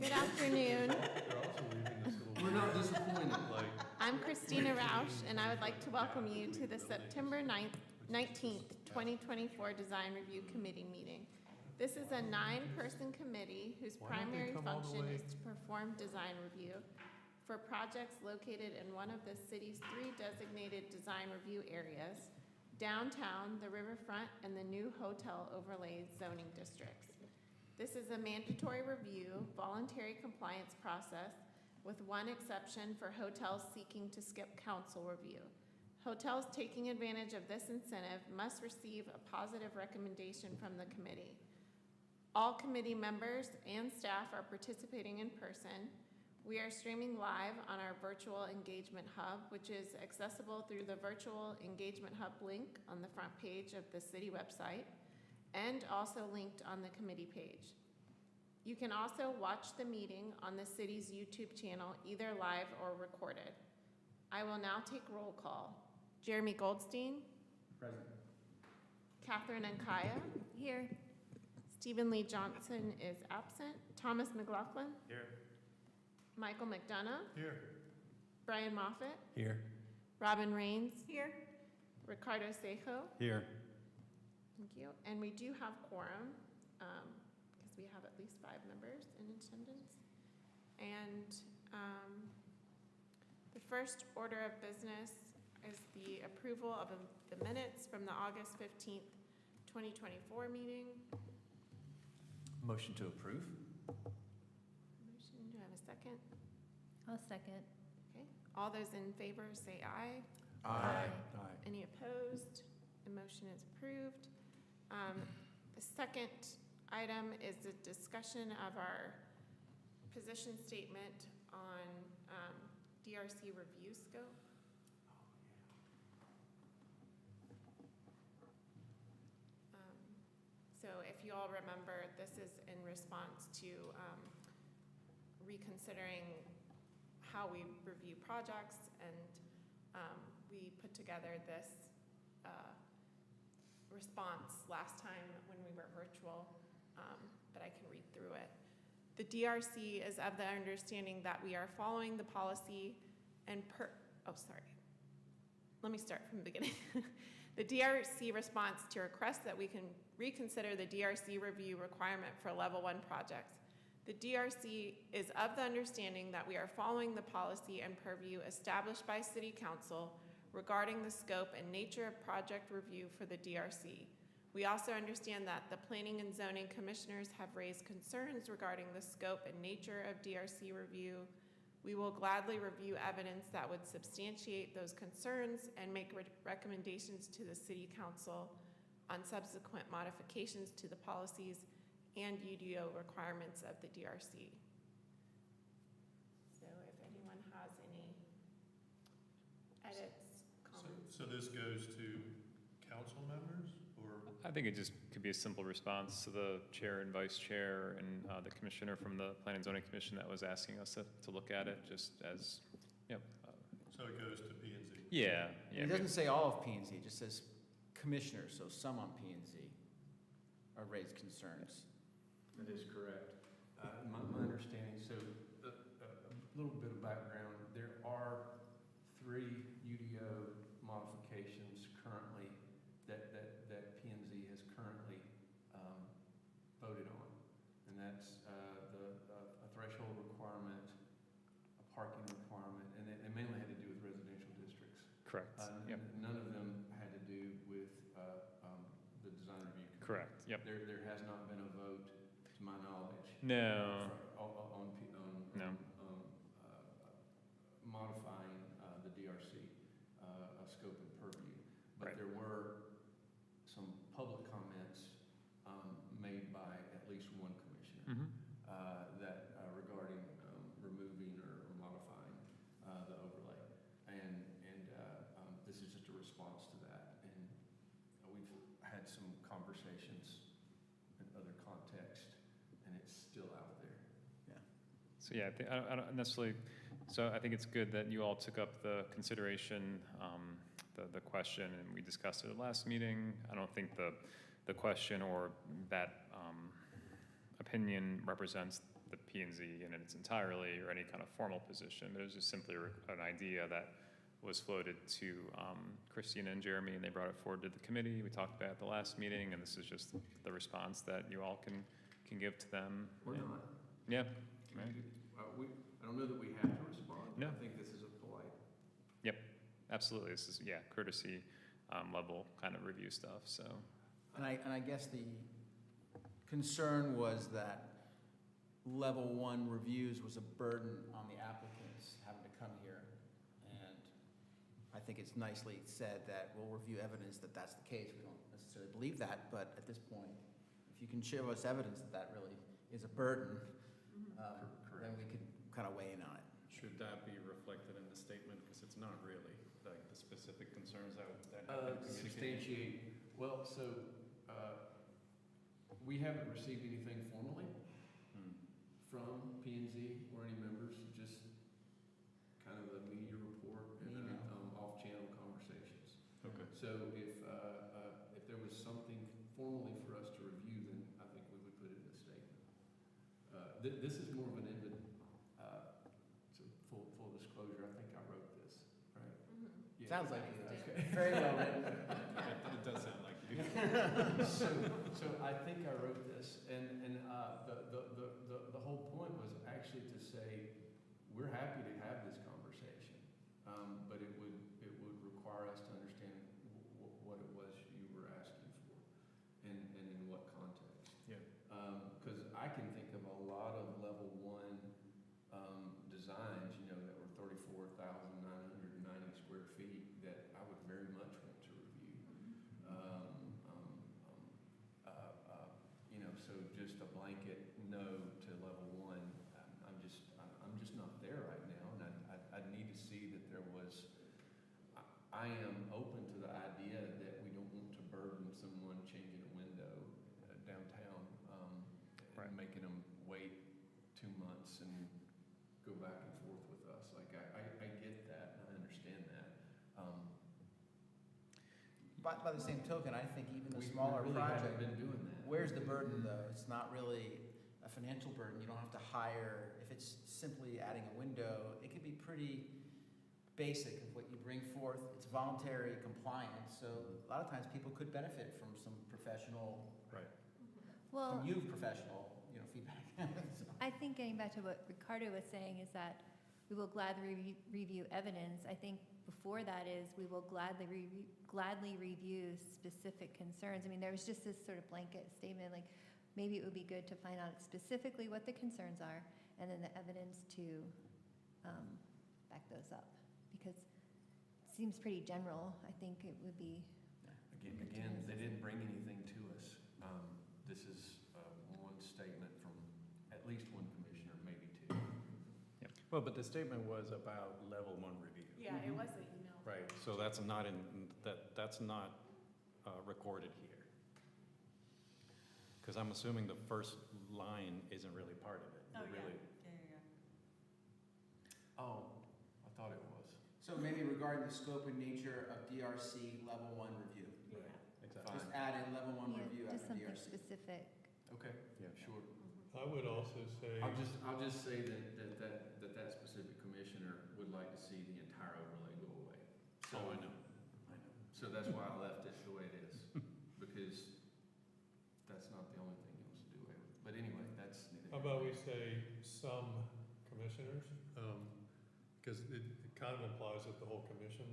Good afternoon. They're also leaving this little. We're not disappointed. I'm Christina Rausch, and I would like to welcome you to the September 19th, 2024 Design Review Committee meeting. This is a 9-person committee whose primary function is to perform design review for projects located in one of the city's 3 designated design review areas: downtown, the riverfront, and the new hotel overlay zoning districts. This is a mandatory review, voluntary compliance process, with one exception for hotels seeking to skip council review. Hotels taking advantage of this incentive must receive a positive recommendation from the committee. All committee members and staff are participating in person. We are streaming live on our virtual engagement hub, which is accessible through the virtual engagement hub link on the front page of the city website, and also linked on the committee page. You can also watch the meeting on the city's YouTube channel, either live or recorded. I will now take roll call. Jeremy Goldstein. Present. Catherine Ankaya. Here. Stephen Lee Johnson is absent. Thomas McLaughlin. Here. Michael McDonough. Here. Brian Moffitt. Here. Robin Rains. Here. Ricardo Sejo. Here. Thank you. And we do have quorum because we have at least 5 members in attendance. And the first order of business is the approval of the minutes from the August 15th, 2024 meeting. Motion to approve. Motion, do I have a second? I'll second. Okay. All those in favor say aye. Aye. Any opposed? The motion is approved. The second item is the discussion of our position statement on DRC review scope. So if you all remember, this is in response to reconsidering how we review projects, and we put together this response last time when we were virtual, but I can read through it. The DRC is of the understanding that we are following the policy and let me start from the beginning. The DRC response to request that we can reconsider the DRC review requirement for level 1 projects. The DRC is of the understanding that we are following the policy and purview established by City Council regarding the scope and nature of project review for the DRC. We also understand that the Planning and Zoning Commissioners have raised concerns regarding the scope and nature of DRC review. We will gladly review evidence that would substantiate those concerns and make recommendations to the City Council on subsequent modifications to the policies and UDO requirements of the DRC. So if anyone has any edits, comments. So this goes to council members, or? I think it just could be a simple response to the chair and vice chair and the commissioner from the Planning and Zoning Commission that was asking us to look at it, just as, So it goes to P and Z? Yeah. It doesn't say all of P&Z, it just says commissioners, so some on P&Z are raised concerns. That is correct. My understanding, so a little bit of background, there are 3 UDO modifications currently that P&Z has currently voted on. And that's a threshold requirement, a parking requirement, and they mainly had to do with residential districts. Correct. Yep. None of them had to do with the design review committee. Correct. Yep. There has not been a vote, to my knowledge, No. on modifying the DRC scope and purview. But Right. there were some public comments made by at least one commissioner that regarding removing or modifying the overlay. And this is just a response to that. And we've had some conversations in other contexts, and it's still out there. Yeah. So yeah, I don't necessarily, so I think it's good that you all took up the consideration, the question, and we discussed it at the last meeting. I don't think the question or that opinion represents the P and Z in its entirely or any kind of formal position. It was just simply an idea that was floated to Christina and Jeremy, and they brought it forward to the committee. We talked about it at the last meeting, and this is just the response that you all can give to them. Or not. Yeah. I don't know that we have to respond. No. I think this is a polite. Absolutely. This is, courtesy level kind of review stuff, so. And I guess the concern was that level 1 reviews was a burden on the applicants having to come here. And I think it's nicely said that we'll review evidence that that's the case. We don't necessarily believe that, but at this point, if you can show us evidence that that really is a burden, then we could kind of weigh in on it. Should that be reflected in the statement? Because it's not really, like, the specific concerns that have been communicated. Substantiate, well, so, we haven't received anything formally from P and Z or any members, just kind of a media report and off-channel conversations. Okay. So if there was something formally for us to review, then I think we would put it in a statement. This is more of an so full disclosure, I think I wrote this, right? Yeah. Sounds like it. Okay. Very well written. It does sound like you. So I think I wrote this, and the whole point was actually to say, we're happy to have this conversation, but it would require us to understand what it was you were asking for, and in what context. Yeah. Because I can think of a lot of level 1 designs, that were 34,990 square feet that I would very much want to review. So just a blanket no to level 1. I'm just not there right now, and I'd need to see that there was. I am open to the idea that we don't want to burden someone changing a window downtown, Right. and making them wait 2 months and go back and forth with us. Like I get that, and I understand that. By the same token, I think even the We smaller really project, haven't been doing that. where's the burden though? It's not really a financial burden. You don't have to hire, if it's simply adding a window, it can be pretty basic of what you bring forth. It's voluntary compliance, so a lot of times people could benefit from some professional, Well, from you professional, feedback. So, I think getting back to what Ricardo was saying is that we will gladly review evidence. I think before that is we will gladly review specific concerns. I mean, there was just this sort of blanket statement, like maybe it would be good to find out specifically what the concerns are and then the evidence to back those up. Because it seems pretty general. I think it would be. Again, they didn't bring anything to us. This is one statement from at least one commissioner, maybe 2. Well, but the statement was about level 1 review. Yeah, it was an email. Right, so that's not recorded here. Because I'm assuming the first line isn't really part of it. Oh, I thought it was. So maybe regarding the scope and nature of DRC level 1 review. Exactly. Just add in level 1 Yeah, review just after something DRC. specific. Okay, Yeah. sure. I would also say, I'll just say that specific commissioner would like to see the entire overlay go away. So Oh, I know. So that's why I left it the way it is, because that's not the only thing he wants to do away with. But anyway, that's neither. how about we say some commissioners? Because it kind of implies that the whole commission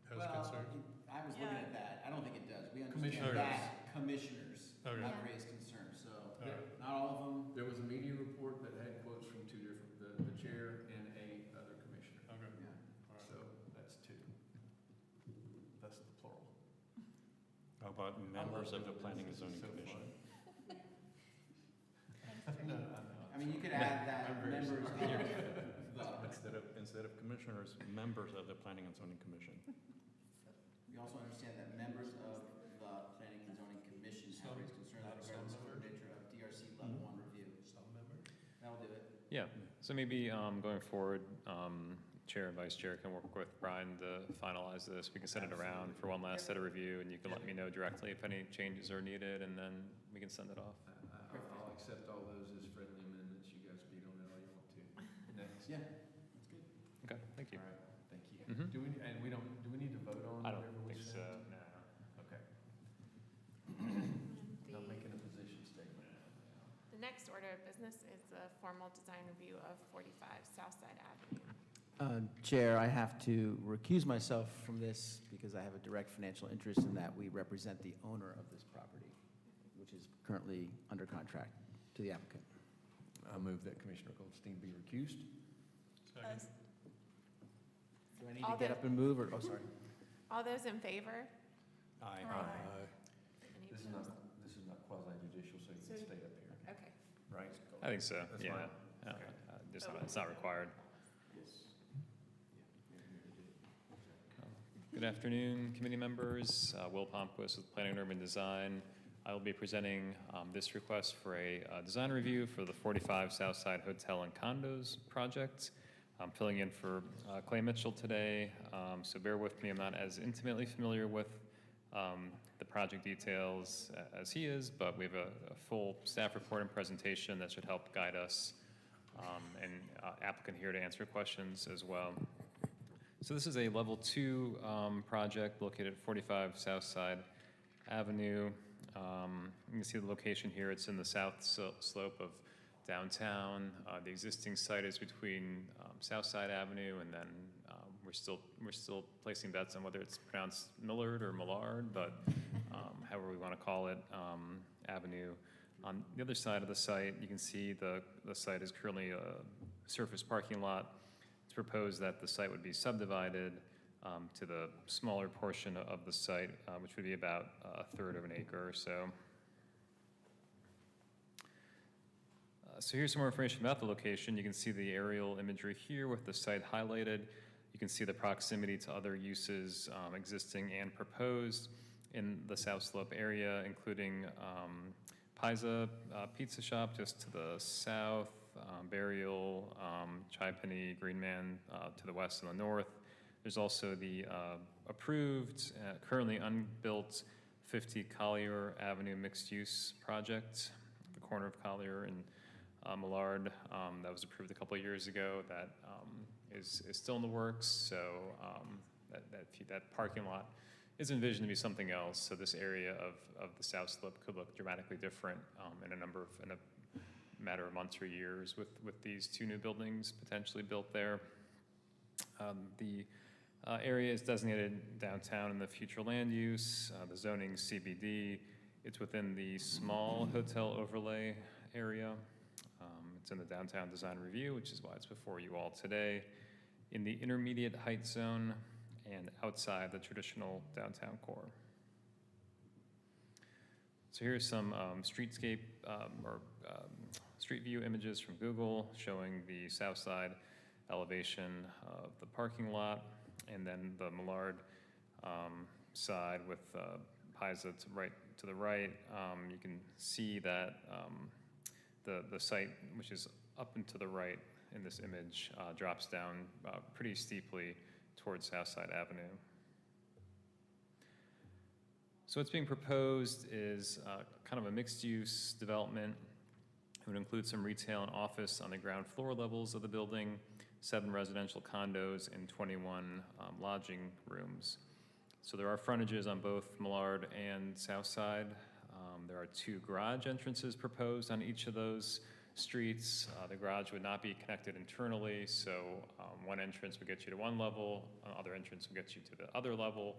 has concern. I was looking at that. I don't think it does. We Commissioners. understand that commissioners Okay. have Yeah. raised concerns, so All right. not all of them. There was a media report that had quotes from 2 different, the chair and a other commissioner. Okay, Yeah. all right. So that's 2. That's the plural. How about members of the Planning and Zoning Commission? No, I mean, you could add that I'm very members sorry. of Instead of commissioners, members of the Planning and Zoning Commission. we also understand that members of the Planning and Zoning Commission have raised concerns Not regarding the some scope and nature of DRC level 1 review. Some members? That'll do it. Yeah, so maybe going forward, Chair and Vice Chair can work with Brian to finalize this. We can send it around for one last set of review, and you can let me know directly if any changes are needed, and then we can send it off. I'll accept all those as friendly amendments. You guys beat on Yeah, that's good. Okay, thank you. All right, thank you. Mhm. Do we need to vote on I don't whatever we think send? so, no. Okay. Not making a position statement. The next order of business is a formal design review of 45 Southside Avenue. Chair, I have to recuse myself from this because I have a direct financial interest in that we represent the owner of this property, which is currently under contract to the applicant. I move that Commissioner Goldstein be recused. Second. Do I need All to get the- up and move, or, oh, sorry. All those in favor? Aye. Any This is opposed? not quasi judicial, so you can stay up here, Okay. right? I think so, That's yeah. fine. Yeah, Okay. it's not required. Yes. Good afternoon, committee members. Will Pompous with Planning and Urban Design. I will be presenting this request for a design review for the 45 Southside Hotel and Condos project. I'm filling in for Clay Mitchell today, so bear with me. I'm not as intimately familiar with the project details as he is, but we have a full staff report and presentation that should help guide us, and applicant here to answer questions as well. So this is a level 2 project located at 45 Southside Avenue. You can see the location here. It's in the south slope of downtown. The existing site is between Southside Avenue, and then we're still placing bets on whether it's pronounced Millard or Millard, but however we want to call it, Avenue. On the other side of the site, you can see the site is currently a surface parking lot. It's proposed that the site would be subdivided to the smaller portion of the site, which would be about a third of an acre or so. So here's some more information about the location. You can see the aerial imagery here with the site highlighted. You can see the proximity to other uses existing and proposed in the South Slope area, including Pisa Pizza Shop just to the south, Burial, Chai Penny, Green Man to the west and the north. There's also the approved, currently unbuilt 50 Collier Avenue mixed-use project, the corner of Collier and Millard, that was approved a couple of years ago. That is still in the works. So that parking lot is envisioned to be something else. So this area of the South Slope could look dramatically different in a matter of months or years with these two new buildings potentially built there. The area is designated downtown in the future land use. The zoning CBD. It's within the small hotel overlay area. It's in the downtown design review, which is why it's before you all today. In the intermediate height zone and outside the traditional downtown core. So here's some streetscape street view images from Google showing the south side elevation of the parking lot, and then the Millard side with Pisa to the right. You can see that the site, which is up and to the right in this image, drops down pretty steeply towards Southside Avenue. So what's being proposed is kind of a mixed-use development. It would include some retail and office on the ground floor levels of the building, 7 residential condos, and 21 lodging rooms. So there are frontages on both Millard and Southside. There are 2 garage entrances proposed on each of those streets. The garage would not be connected internally, so one entrance would get you to one level, another entrance would get you to the other level.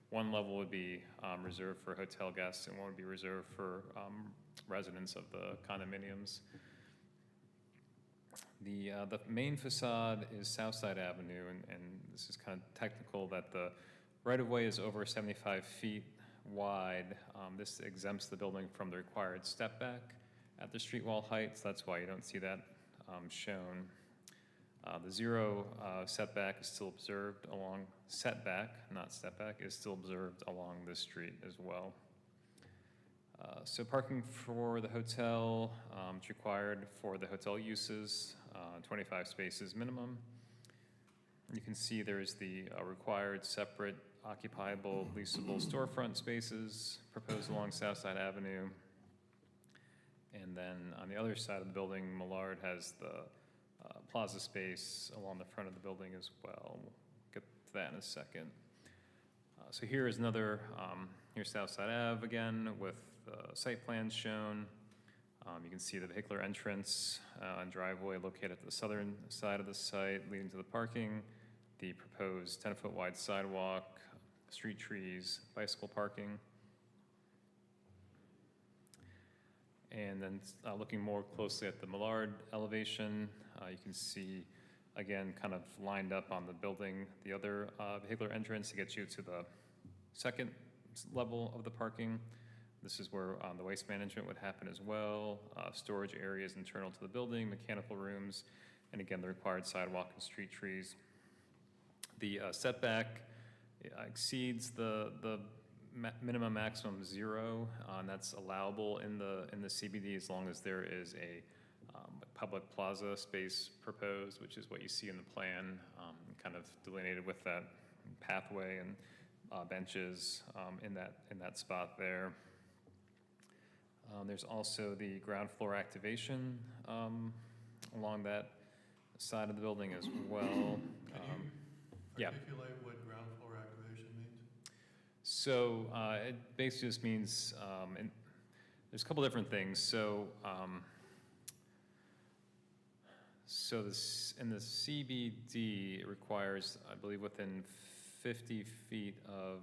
One level would be reserved for hotel guests, and one would be reserved for residents of the condominiums. The main facade is Southside Avenue, and this is kind of technical that the right-of-way is over 75 feet wide. This exempts the building from the required step back at the street wall height, so that's why you don't see that shown. The 0 setback is still observed along setback, not step back, is still observed along this street as well. So parking for the hotel, it's required for the hotel uses, 25 spaces minimum. You can see there's the required separate occupiable leasable storefront spaces proposed along Southside Avenue. And then on the other side of the building, Millard has the plaza space along the front of the building as well. We'll get to that in a second. So here is another, here's Southside Ave again with site plans shown. You can see the vehicular entrance and driveway located at the southern side of the site leading to the parking, the proposed 10-foot wide sidewalk, street trees, bicycle parking. And then looking more closely at the Millard elevation, you can see, again, kind of lined up on the building, the other vehicular entrance to get you to the second level of the parking. This is where the waste management would happen as well, storage areas internal to the building, mechanical rooms, and again, the required sidewalk and street trees. The setback exceeds the minimum maximum 0, and that's allowable in the CBD as long as there is a public plaza space proposed, which is what you see in the plan, kind of delineated with that pathway and benches in that spot there. There's also the ground floor activation along that side of the building as well. Can you articulate what ground floor activation means? So it basically just means, and there's a couple different things. So, in the CBD, it requires, I believe, within 50 feet of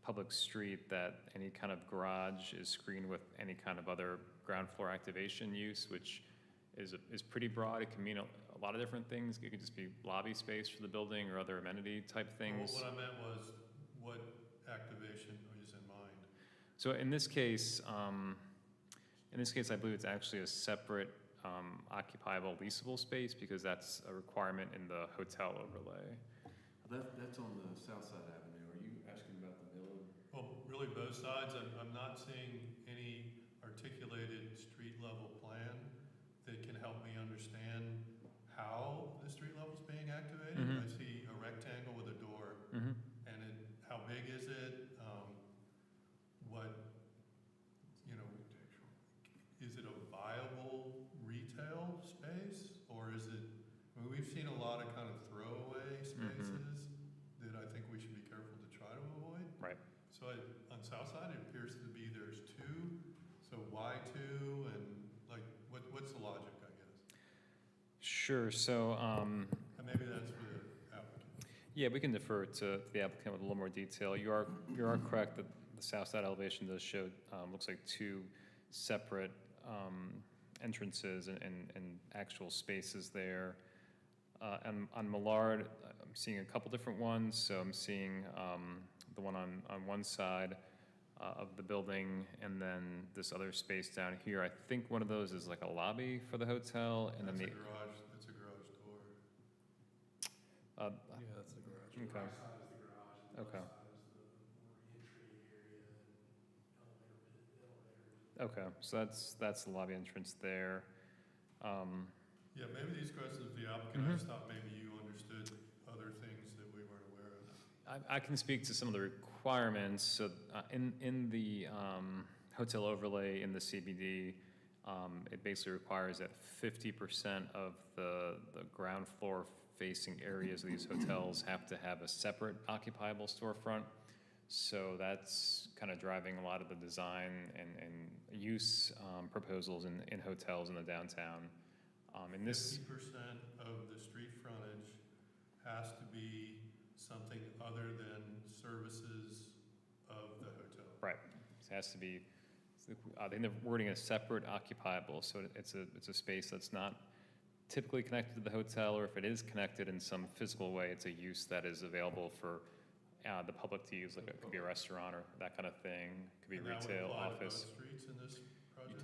public street that any kind of garage is screened with any kind of other ground floor activation use, which is pretty broad. It can mean a lot of different things. It could just be lobby space for the building or other amenity type things. Well, what I meant was, what activation is in mind? So in this case, I believe it's actually a separate occupiable leasable space because that's a requirement in the hotel overlay. That's on the south side avenue. Are you asking about the Millard? Well, really both sides. I'm not seeing any articulated street level plan that can help me understand how the street level's being activated. I see a rectangle with a door, and how big is it? What, is it a viable retail space, or is it? I mean, we've seen a lot of kind of throwaway spaces that I think we should be careful to try to avoid. Right. So on Southside, it appears to be there's 2. So why 2? And like, what's the logic, I guess? Sure. So. And maybe that's for the applicant. Yeah, we can defer to the applicant with a little more detail. You are correct that the south side elevation does show, looks like 2 separate entrances and actual spaces there. And on Millard, I'm seeing a couple different ones. So I'm seeing the one on one side of the building, and then this other space down here. I think one of those is like a lobby for the hotel, and That's then a garage. That's a garage door. Yeah, that's the garage. Okay. Right side is the garage, and the Okay. left side is the more entry area and elevator. Okay, so that's the lobby entrance there. Yeah, maybe these questions of the applicant, I just thought maybe you understood other things that we weren't aware of. I can speak to some of the requirements. So in the hotel overlay in the CBD, it basically requires that 50% of the ground floor facing areas of these hotels have to have a separate occupiable storefront. So that's kind of driving a lot of the design and use proposals in hotels in the downtown. In this 50% of the street frontage has to be something other than services of the hotel. right, it has to be. I think the wording is separate occupiable, so it's a space that's not typically connected to the hotel, or if it is connected in some physical way, it's a use that is available for the public to use, like it could be a restaurant or that kind of thing. It could be And that would retail, apply to office. both streets in this project?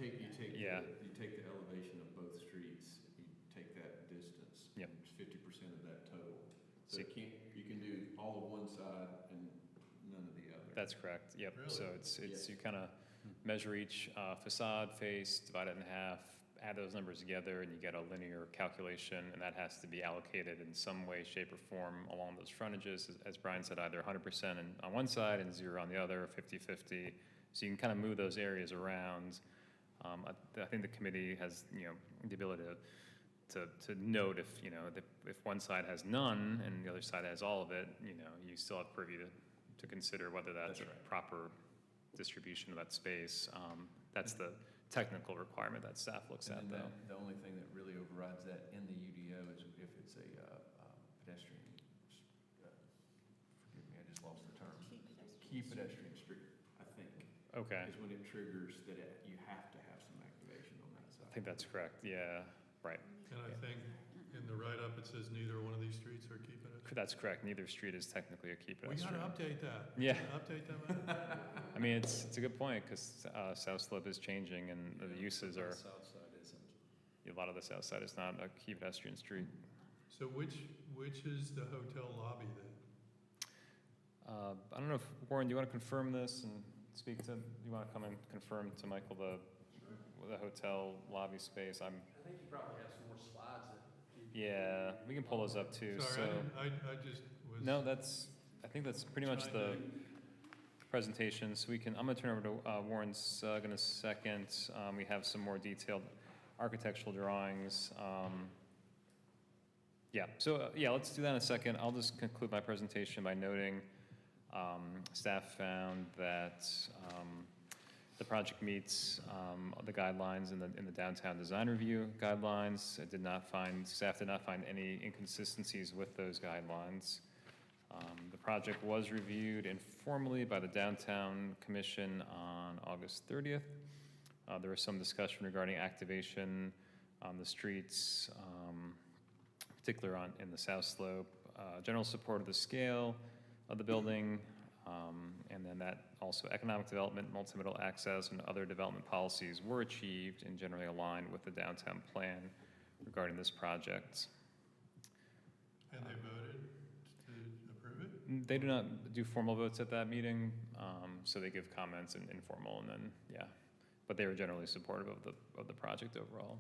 Yeah. You take the elevation of both streets, you take that distance. Yep. and it's 50% of that total. So See- you can do all of one side and none of the other. That's correct. Yep. Really? So it's Yeah. you kind of measure each facade face, divide it in half, add those numbers together, and you get a linear calculation, and that has to be allocated in some way, shape, or form along those frontages. As Brian said, either 100% on one side and 0 on the other, 50-50. So you can kind of move those areas around. I think the committee has, the ability to note if, if one side has none and the other side has all of it, you still have purview to consider whether that's That's a right. proper distribution of that space. That's the technical requirement that staff looks at, And then though. the only thing that really overrides that in the UDO is if it's a pedestrian, forgive me, I just lost the term. Key pedestrian street, I think, Okay, is when it triggers that you have to have some activation on that side. I think that's correct, yeah, right. And I think in the write-up, it says neither one of these streets are key pedestrian. That's correct, neither street is technically a key We pedestrian. gotta update that. Yeah. Update that. I mean, it's a good point, because South Slope is changing and the uses are, South side isn't. a lot of the south side is not a key pedestrian street. So which is the hotel lobby then? I don't know if, Warren, do you want to confirm this and speak to, you want to come and confirm to Michael the hotel lobby space? I think you probably have some more slides that. Yeah, we can pull those up too, so. Sorry, I just was. No, I think that's pretty much the presentation, so I'm gonna turn over to Warren's gonna second. We have some more detailed architectural drawings. Yeah, so, let's do that in a second. I'll just conclude my presentation by noting staff found that the project meets the guidelines in the downtown design review guidelines. Staff did not find any inconsistencies with those guidelines. The project was reviewed informally by the Downtown Commission on August 30th. There was some discussion regarding activation on the streets, particularly in the South Slope. General support of the scale of the building, and then that also economic development, multimodal access, and other development policies were achieved and generally aligned with the downtown plan regarding this project. And they voted to approve it? They do not do formal votes at that meeting, so they give comments in informal, and then, but they were generally supportive of the project overall.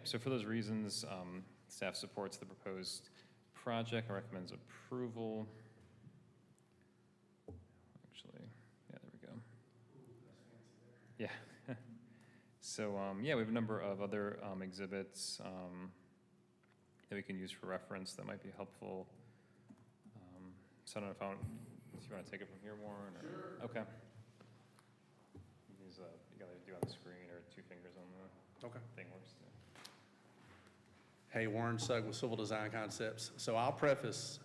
So for those reasons, staff supports the proposed project and recommends approval. Actually, there we go. Yeah. So, we have a number of other exhibits that we can use for reference that might be helpful. So I don't know if you want to take it from here, Warren? Or? Sure. Okay. Use, you gotta do on the screen or 2 fingers on the thing works too. Hey, Warren Sugg with Civil Design Concepts. So I'll preface,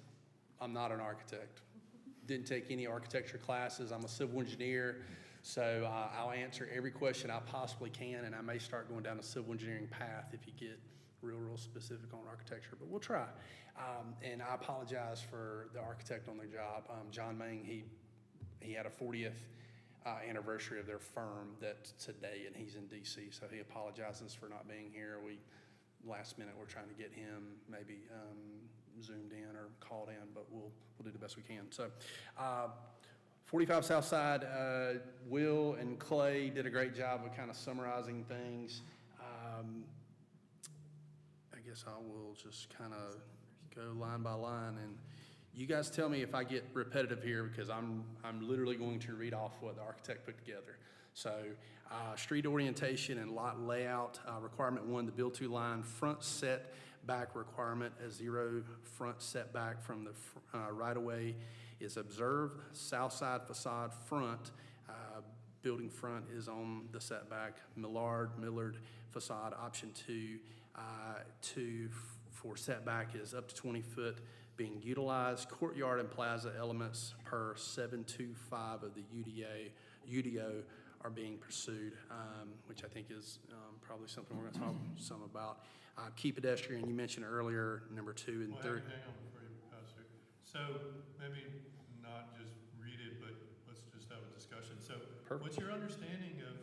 I'm not an architect. Didn't take any architecture classes. I'm a civil engineer. So I'll answer every question I possibly can, and I may start going down a civil engineering path if you get real specific on architecture, but we'll try. And I apologize for the architect on the job. John Mang, he had a 40th anniversary of their firm today, and he's in DC, so he apologizes for not being here. Last minute, we're trying to get him maybe zoomed in or called in, but we'll do the best we can. So 45 South Side, Will and Clay did a great job of kind of summarizing things. I guess I will just kind of go line by line, and you guys tell me if I get repetitive here, because I'm literally going to read off what the architect put together. So street orientation and lot layout, requirement 1, the build-to line front setback requirement, a 0 front setback from the right-of-way is observed. South side facade front, building front is on the setback. Millard facade, option 2, 2 for setback is up to 20 foot being utilized. Courtyard and plaza elements per 725 of the UDO are being pursued, which I think is probably something we're going to talk some about. Key pedestrian, you mentioned earlier, number 2 and 3. Hang on before you pass through. So maybe not just read it, but let's just have a discussion. So Perfect. What's your understanding of,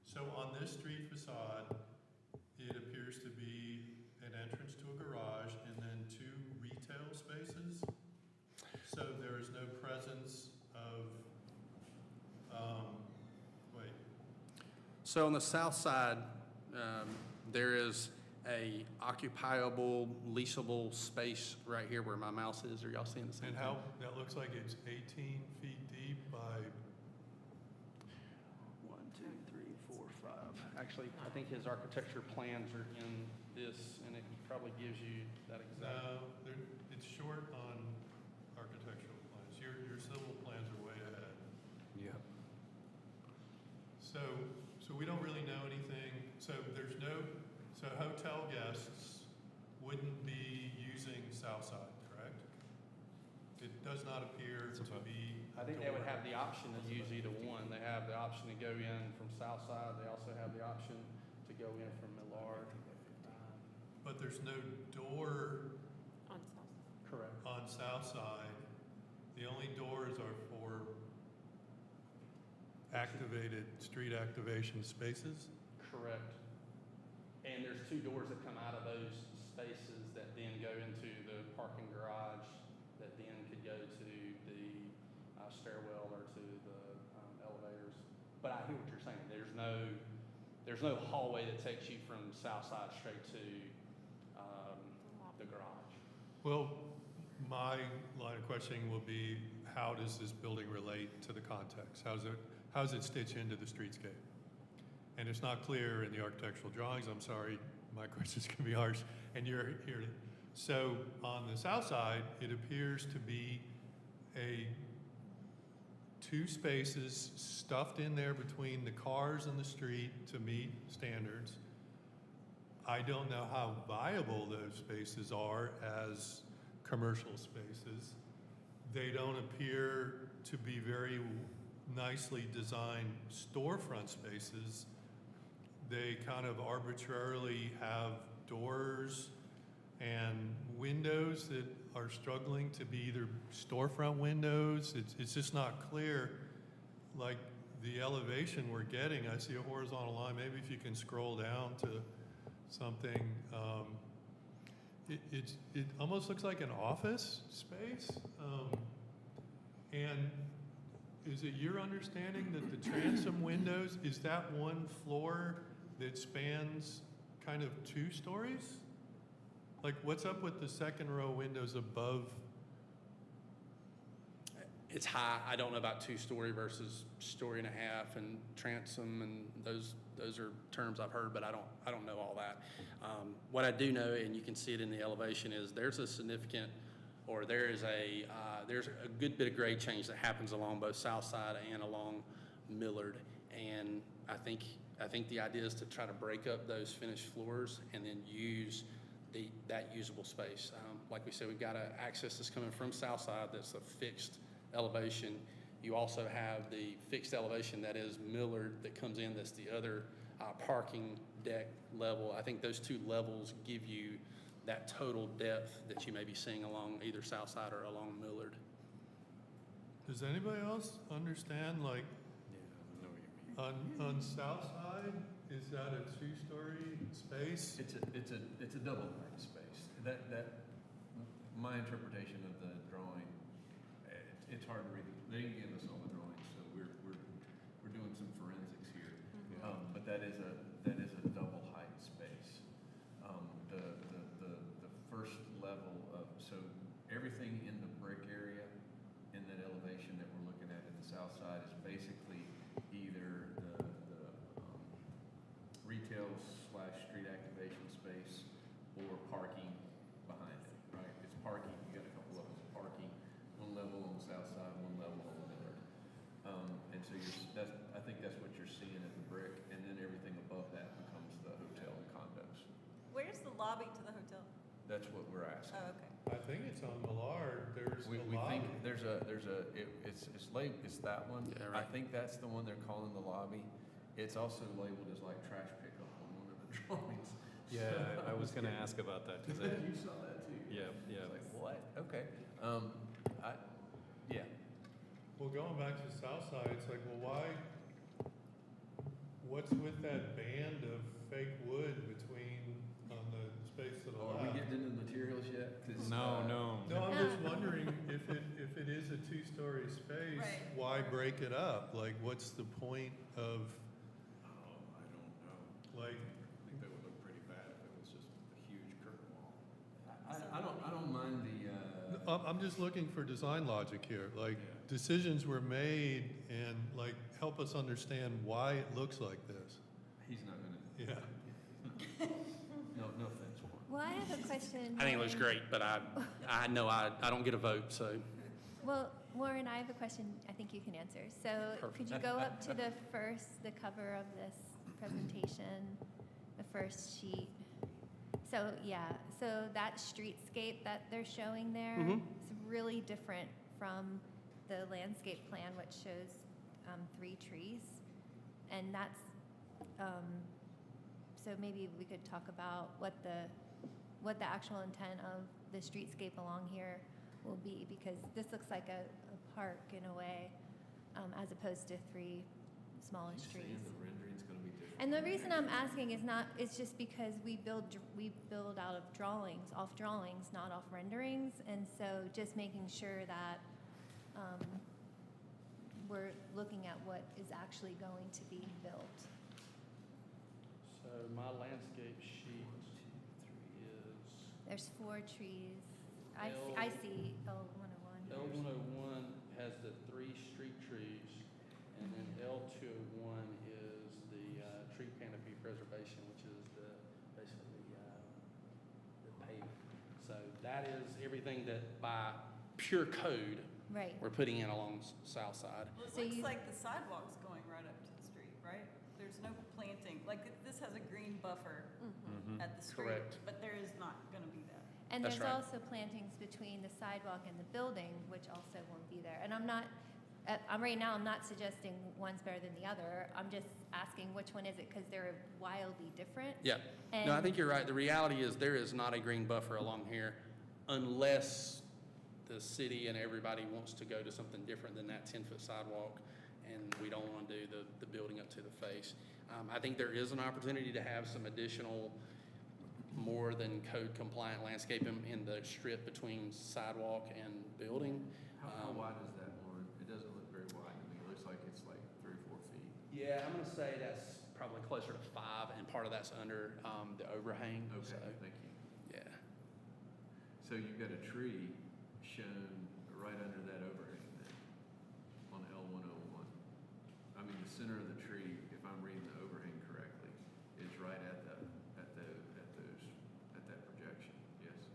so on this street facade, it appears to be an entrance to a garage and then 2 retail spaces? So there is no presence of, So on the south side, there is a occupiable, leasable space right here where my mouse is. Are y'all seeing the same and thing? how, that looks like it's 18 feet deep by Actually, I think his architecture plans are in this, and it probably gives you that exact. No, it's short on architectural plans. Your civil plans are way ahead. Yeah. So we don't really know anything, so hotel guests wouldn't be using Southside, correct? It does not appear to be. I think they would have the option to use either one. They have the option to go in from Southside. They also have the option to go in from Millard. But there's no door On South. Correct. on Southside. The only doors are for activated, street activation spaces. Correct. And there's two doors that come out of those spaces that then go into the parking garage that then could go to the stairwell or to the elevators. But I hear what you're saying. There's no hallway that takes you from Southside straight to the garage. Well, my line of questioning will be, how does this building relate to the context? How does it stitch into the streetscape? And it's not clear in the architectural drawings. I'm sorry, my questions can be harsh, and you're here. So on the south side, it appears to be two spaces stuffed in there between the cars and the street to meet standards. I don't know how viable those spaces are as commercial spaces. They don't appear to be very nicely designed storefront spaces. They kind of arbitrarily have doors and windows that are struggling to be either storefront windows. It's just not clear. Like the elevation we're getting, I see a horizontal line. Maybe if you can scroll down to something, it almost looks like an office space. And is it your understanding that the transom windows, is that one floor that spans kind of 2 stories? Like, what's up with the second row windows above? It's high. I don't know about 2-story versus 1.5 and transom, and those are terms I've heard, but I don't know all that. What I do know, and you can see it in the elevation, is there's a significant, or there's a good bit of grade change that happens along both South Side and along Millard, and I think the idea is to try to break up those finished floors and then use that usable space. Like we said, we've got access that's coming from South Side that's a fixed elevation. You also have the fixed elevation that is Millard that comes in, that's the other parking deck level. I think those 2 levels give you that total depth that you may be seeing along either South Side or along Millard. Does anybody else understand, like, Yeah, I know what you mean. on South Side, is that a 2-story space? It's a double height space. That my interpretation of the drawing, it's hard to read. They didn't give us all the drawings, so we're doing some forensics here. But that is a double height space. The first level of, so everything in the brick area in that elevation that we're looking at in the south side is basically either the retail / street activation space or parking behind it, right? It's parking. You got a couple levels of parking. One level on the south side, one level on the Millard. And so I think that's what you're seeing at the brick, and then everything above that becomes the hotel and condos. Where's the lobby to the hotel? That's what we're asking. Oh, okay. I think it's on Millard. There's We the lobby. think it's labeled, it's that one. Yeah, I right. think that's the one they're calling the lobby. It's also labeled as like trash pickup on one of the drawings. Yeah, I was gonna ask about that, because You saw that too? yeah. It's like, what? Okay. Yeah. Well, going back to the south side, it's like, well, what's with that band of fake wood between, on the space to the Oh, are we left? getting into the materials yet? 'Cause, No. No, I'm just wondering if it is a 2-story space, Right. why break it up? Like, what's the point of, Oh, I don't know. like, I think that would look pretty bad if it was just a huge curtain wall. I don't mind the, I'm just looking for design logic here. Like, Yeah. decisions were made and like, help us understand why it looks like this. he's not gonna Yeah. No offense, Warren. Well, I have a question. I think it looks Warren. great, but I know I don't get a vote, so. Well, Warren, I have a question I think you can answer. So could you go up to the cover of this presentation, the first sheet? So, yeah, so that streetscape that they're showing there is really different from the landscape plan, which shows 3 trees. And that's, so maybe we could talk about what the actual intent of the streetscape along here will be, because this looks like a park in a way, as opposed to 3 smallish trees. Saying the rendering's gonna be different. And the reason I'm asking is it's just because we build out of drawings, off drawings, not off renderings, and so just making sure that we're looking at what is actually going to be built. So my landscape sheet is There's 4 trees. I see L101. L101 has the 3 street trees, and then L201 is the tree canopy preservation, which is basically the pavement. So that is everything that by pure code Right. we're putting in along south side. Well, it So looks you- like the sidewalk's going right up to the street, right? There's no planting, like, this has a green buffer at the street. Correct. But there is not gonna be that. And That's there's right. also plantings between the sidewalk and the building, which also won't be there. And I'm right now, I'm not suggesting one's better than the other. I'm just asking which one is it, because they're wildly different. Yeah. And No, I think you're right. The reality is there is not a green buffer along here unless the city and everybody wants to go to something different than that 10-foot sidewalk, and we don't want to do the building up to the face. I think there is an opportunity to have some additional, more than code compliant landscaping in the strip between sidewalk and building. How wide is that, Warren? It doesn't look very wide to me. It looks like it's like 3 or 4 feet. Yeah, I'm gonna say that's probably closer to 5, and part of that's under the overhang. Okay, So, thank you. yeah. So you've got a tree shown right under that overhang then, on L101. I mean, the center of the tree, if I'm reading the overhang correctly, is right at that projection, yes?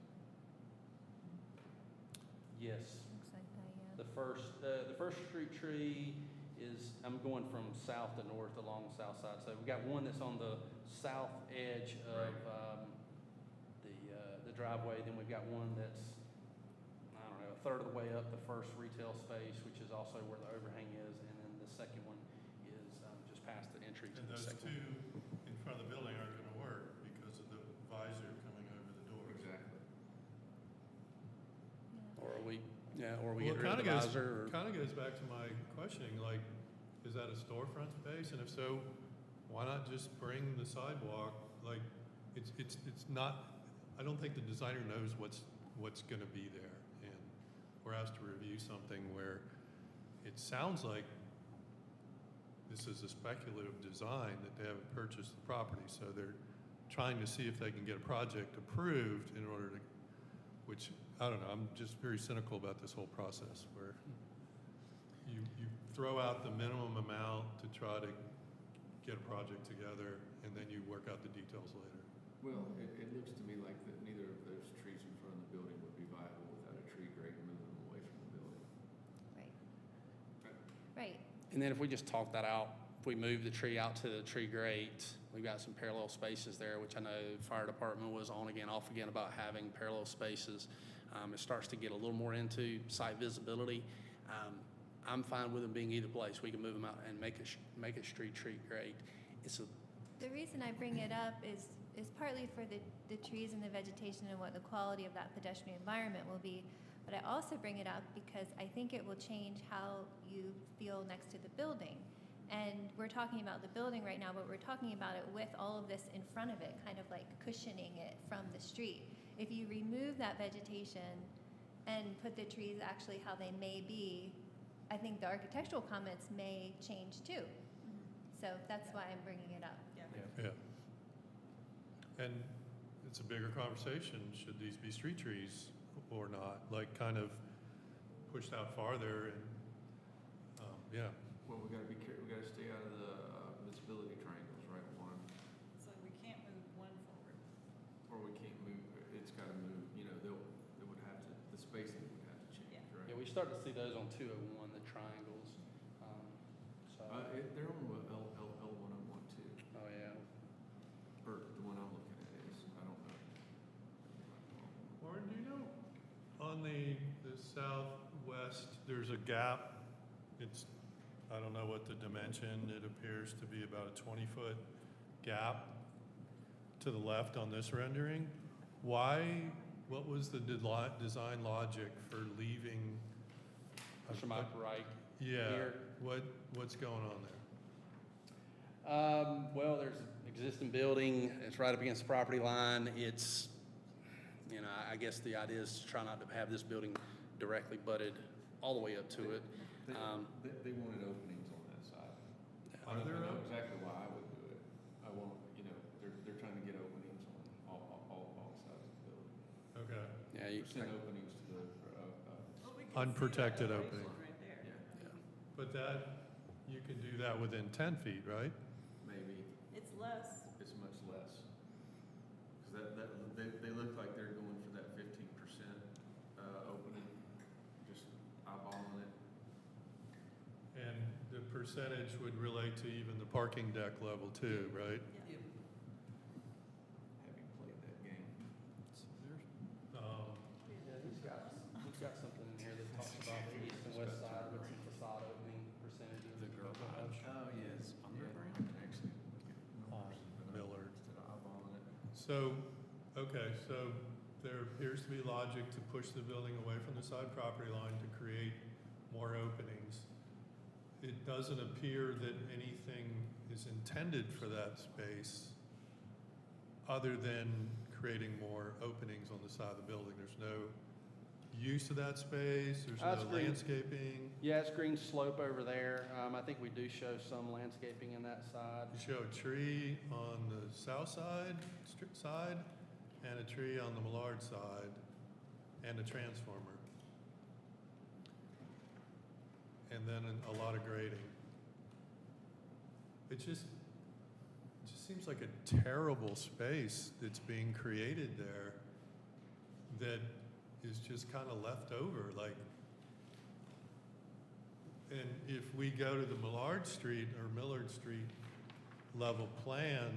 Yes. Looks like that, yeah. The first street tree is, I'm going from south to north along the south side. So we've got one that's on the south edge of the driveway. Then we've got one that's, I don't know, a third of the way up the first retail space, which is also where the overhang is. And then the second one is just past the entry to And the those second 2 in front of the building aren't gonna work because of the visor coming over the doors. Exactly. Or we get Well, rid of the visor. Or, Kind of goes back to my questioning, like, is that a storefront space? And if so, why not just bring the sidewalk? Like, it's not, I don't think the designer knows what's gonna be there. And we're asked to review something where it sounds like this is a speculative design that they haven't purchased the property. So they're trying to see if they can get a project approved in order to, which, I don't know, I'm just very cynical about this whole process where you throw out the minimum amount to try to get a project together, and then you work out the details later. Well, it looks to me like that neither of those trees in front of the building would be viable without a tree grate moving them away from the building. Right. and then if we just talk that out, if we move the tree out to the tree grate, we've got some parallel spaces there, which I know the fire department was on again, off again about having parallel spaces. It starts to get a little more into site visibility. I'm fine with them being either place. We can move them out and make a street tree grate. The reason I bring it up is partly for the trees and the vegetation and what the quality of that pedestrian environment will be. But I also bring it up because I think it will change how you feel next to the building. And we're talking about the building right now, but we're talking about it with all of this in front of it, kind of like cushioning it from the street. If you remove that vegetation and put the trees actually how they may be, I think the architectural comments may change too. So that's why I'm bringing it up. Yeah. And it's a bigger conversation, should these be street trees or not? Like, kind of pushed out farther and, yeah. Well, we gotta be careful, we gotta stay out of the visibility triangles, right, Warren? So starting to see those on 201, the triangles. So, They're on L1012, oh, yeah. or the one I'm looking at is, I don't know. Warren, do you know, on the southwest, there's a gap. It's, I don't know what the dimension, it appears to be about a 20-foot gap to the left on this rendering. Why, what was the design logic for leaving? Mr. Mike, right Yeah, here. what's going on there? Well, there's existing building, it's right up against the property line. It's, you know, I guess the idea is to try not to have this building directly butted all the way up to it. They wanted openings on that side. I Are there know exactly why I would do it. I want, you know, they're trying to get openings on all sides of the building. Okay, Yeah, you, Send openings to the, Well, we can see Unprotected that opening. Right there. yeah, but that, you can do that within 10 feet, right? maybe. It's less. It's much less. Because they look like they're going for that 15% opening, just eyeballing it. And the percentage would relate to even the parking deck level too, right? Yeah. Having played that game. yeah, he's got something in here that talks about the east and west side with some facade opening percentages. The garage. Oh, yes. Underground? Actually. Millard. Instead of eyeballing it. So, okay, so there appears to be logic to push the building away from the side property line to create more openings. It doesn't appear that anything is intended for that space other than creating more openings on the side of the building. There's no use of that space, there's That's no green. landscaping. Yeah, it's green slope over there. I think we do show some landscaping in that side. You show a tree on the south side, side, and a tree on the Millard side, and a transformer. And then a lot of grading. It just seems like a terrible space that's being created there that is just kind of left over, like, and if we go to the Millard Street or Millard Street level plan,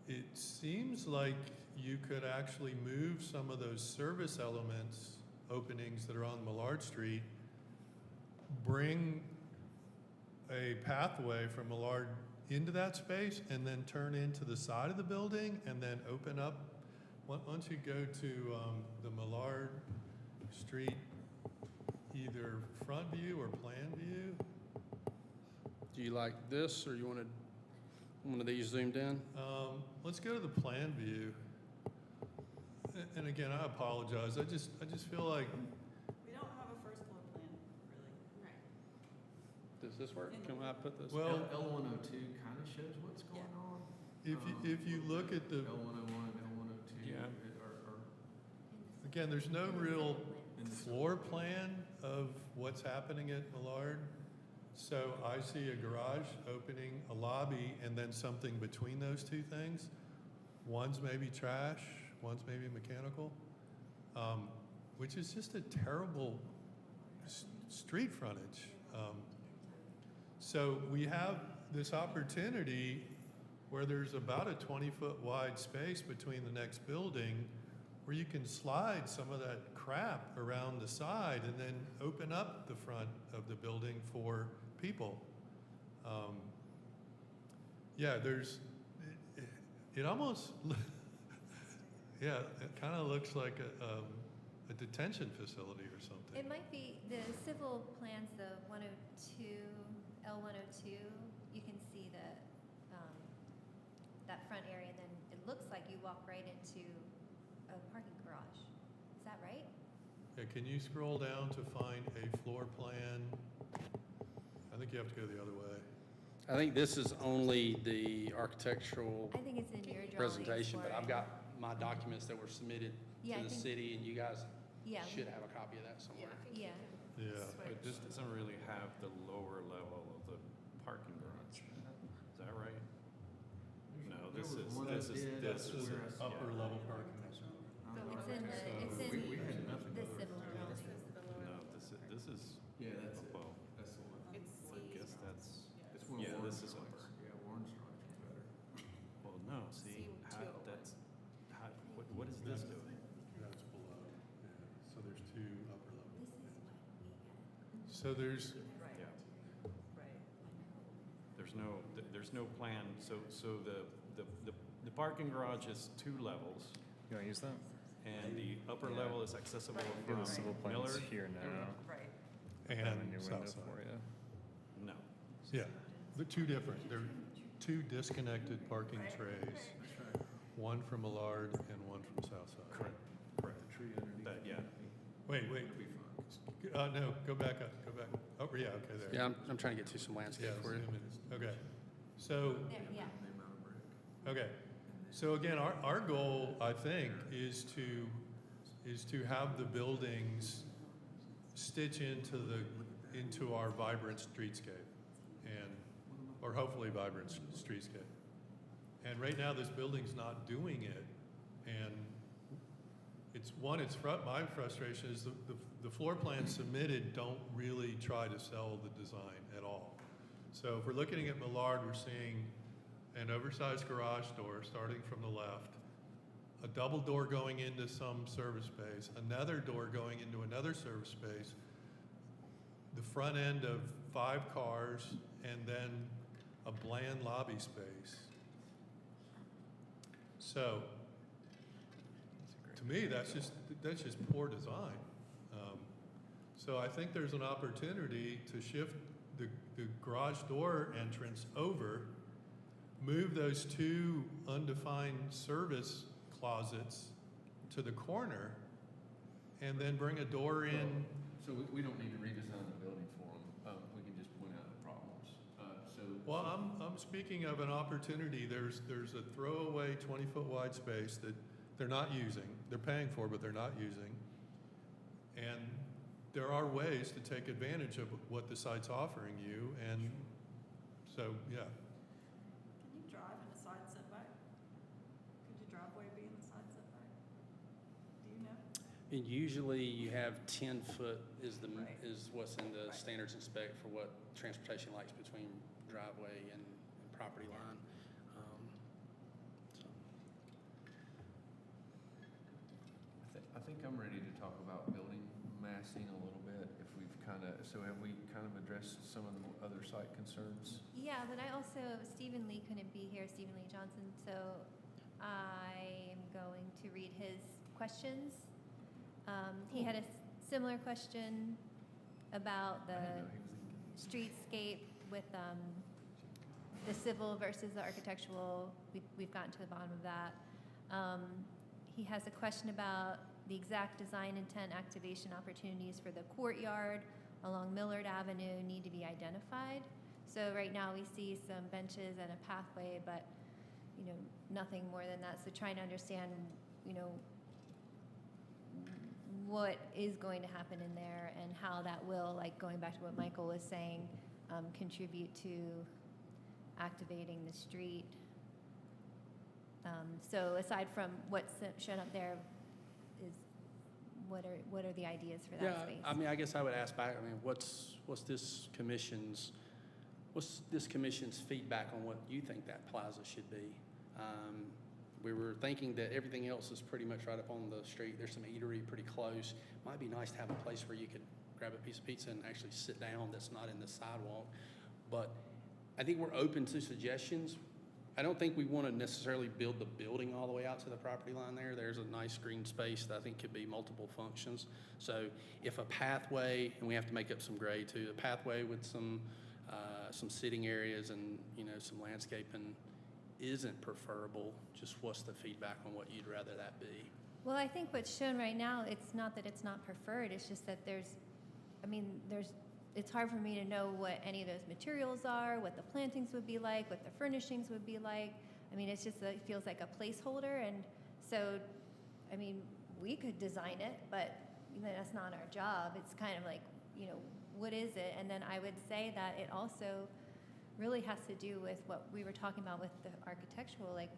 it seems like you could actually move some of those service elements, openings that are on Millard Street, bring a pathway from Millard into that space and then turn into the side of the building and then open up. Once you go to the Millard Street, either front view or plan view. Do you like this, or you wanted one of these zoomed in? Let's go to the plan view. And again, I apologize. I just feel like, We don't have a first floor plan, really. Right. Does this work? Can I put this? well, L102 kind of shows what's going on. if you look at the, L101 and L102 Yeah. are again, there's no real in the floor plan of what's happening at Millard. So I see a garage opening, a lobby, and then something between those two things. One's maybe trash, one's maybe mechanical, which is just a terrible street frontage. So we have this opportunity where there's about a 20-foot wide space between the next building where you can slide some of that crap around the side and then open up the front of the building for people. Yeah, it almost, yeah, it kind of looks like a detention facility or something. It might be, the civil plans, the 102, L102, you can see that front area, and then it looks like you walk right into a parking garage. Is that right? Yeah, can you scroll down to find a floor plan? I think you have to go the other way. I think this is only the architectural I think it's in your drawings. presentation, but for I've it. got my documents that were submitted Yeah, to I the think- city, and you guys Yeah, should have a copy of that somewhere. yeah. Yeah. But this doesn't really have the lower level of the parking garage. Is that right? No, There this was is, one this that is, did, this This is is, an upper level parking. It's in the, So it's we had nothing in the but- civil Yeah, that's it. Well, That's the one. It's I guess that's, It's one yeah, Warren this is stripes. upper. Yeah, Warren stripes are better. Well, no, see, how, C201. that's, how, what is this doing? That's below, yeah. So there's two upper level. This is what we get. So there's, Right, Yeah, right. there's no plan, so the parking garage is 2 levels, You wanna use that? and the upper level is accessible Right. Do from the civil plans Millard? here now. Right. I have a and new south window side. for you. No. Yeah, but two different, they're two disconnected parking trays, one from Millard and one from Southside. Correct. Correct. The tree underneath. That, yeah. Wait, It'll be fine. no, go back up, go back. Oh, yeah, okay, there. Yeah, I'm trying to get to some landscape Yeah, for you. zoom in. Okay, so, There, yeah. The amount of brick. okay, so again, our goal, I think, is to have the buildings stitch into our vibrant streetscape, and, or hopefully vibrant streetscape. And right now, this building's not doing it, and my frustration is the floor plans submitted don't really try to sell the design at all. So if we're looking at Millard, we're seeing an oversized garage door starting from the left, a double door going into some service space, another door going into another service space, the front end of 5 cars, and then a bland lobby space. So, to me, that's just poor design. So I think there's an opportunity to shift the garage door entrance over, move those 2 undefined service closets to the corner, and then bring a door in. So we don't need to redesign the building for them. We can just point out the problems. Well, I'm speaking of an opportunity. There's a throwaway 20-foot wide space that they're not using. They're paying for, but they're not using. And there are ways to take advantage of what the site's offering you. And so, yeah. Can you drive in a side setback? Could your driveway be in the side setback? Do you know? And usually you have 10 foot is Right. what's in the Right. standards and spec for what transportation likes between driveway and property line. So. I think I'm ready to talk about building massing a little bit, if we've so have we kind of addressed some of the other site concerns? Yeah, but I also, Stephen Lee couldn't be here, Stephen Lee Johnson, so I am going to read his questions. He had a similar question about I didn't the know he was in. streetscape with the civil versus the architectural. We've gotten to the bottom of that. He has a question about the exact design intent activation opportunities for the courtyard along Millard Avenue need to be identified. So right now we see some benches and a pathway, but nothing more than that. So trying to understand, what is going to happen in there and how that will, like going back to what Michael was saying, contribute to activating the street. So aside from what's shown up there, what are the ideas for that space? I mean, I guess I would ask back, what's this commission's feedback on what you think that plaza should be? We were thinking that everything else is pretty much right up on the street. There's some eatery pretty close. Might be nice to have a place where you could grab a piece of pizza and actually sit down that's not in the sidewalk. But I think we're open to suggestions. I don't think we want to necessarily build the building all the way out to the property line there. There's a nice green space that I think could be multiple functions. So if a pathway, and we have to make up some grade too, a pathway with some sitting areas and some landscaping isn't preferable, just what's the feedback on what you'd rather that be? Well, I think what's shown right now, it's not that it's not preferred, it's just that it's hard for me to know what any of those materials are, what the plantings would be like, what the furnishings would be like. It's just, it feels like a placeholder, and so, we could design it, but that's not our job. It's kind of like, what is it? And then I would say that it also really has to do with what we were talking about with the architectural, like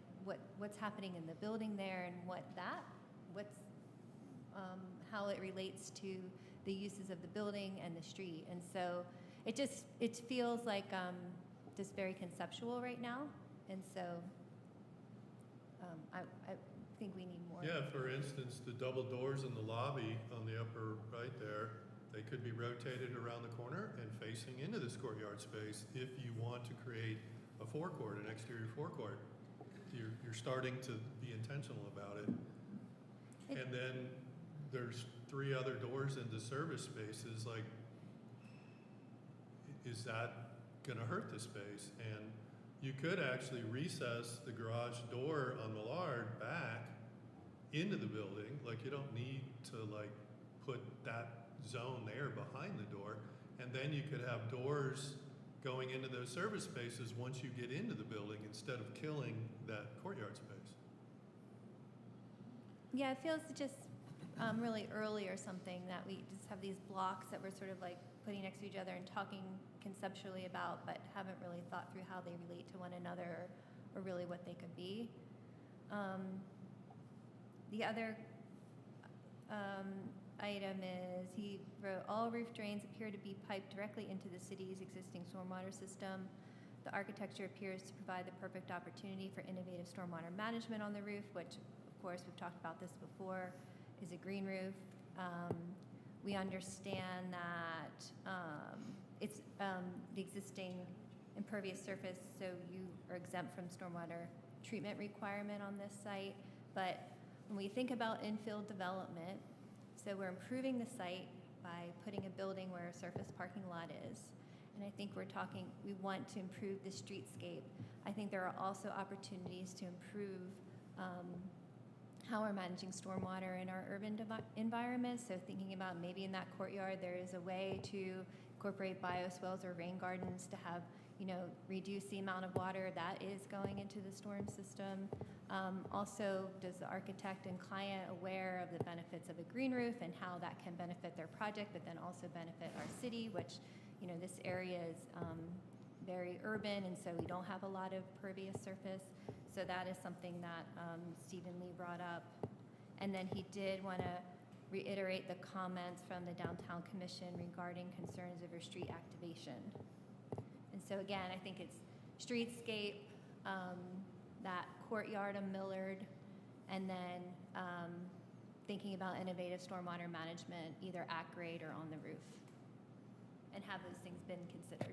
what's happening in the building there and how it relates to the uses of the building and the street. And so it feels like just very conceptual right now. And so I think we need more. Yeah, for instance, the double doors in the lobby on the upper right there, they could be rotated around the corner and facing into this courtyard space if you want to create a forecourt, an exterior forecourt. You're starting to be intentional about it. And then there's 3 other doors into service spaces, like, is that gonna hurt the space? And you could actually recess the garage door on Millard back into the building. Like, you don't need to like put that zone there behind the door. And then you could have doors going into those service spaces once you get into the building instead of killing that courtyard space. Yeah, it feels just really early or something that we just have these blocks that we're sort of like putting next to each other and talking conceptually about, but haven't really thought through how they relate to one another or really what they could be. The other item is, he wrote, all roof drains appear to be piped directly into the city's existing stormwater system. The architecture appears to provide the perfect opportunity for innovative stormwater management on the roof, which, of course, we've talked about this before, is a green roof. We understand that it's the existing impervious surface, so you are exempt from stormwater treatment requirement on this site. But when we think about infill development, so we're improving the site by putting a building where a surface parking lot is. And I think we want to improve the streetscape. I think there are also opportunities to improve how we're managing stormwater in our urban environments. So thinking about maybe in that courtyard, there is a way to incorporate bioswales or rain gardens to have, reduce the amount of water that is going into the storm system. Also, does the architect and client aware of the benefits of a green roof and how that can benefit their project, but then also benefit our city, which, this area is very urban, and so we don't have a lot of pervious surface. So that is something that Stephen Lee brought up. And then he did want to reiterate the comments from the Downtown Commission regarding concerns over street activation. And so again, I think it's streetscape, that courtyard of Millard, and then thinking about innovative stormwater management, either at grade or on the roof. And have those things been considered?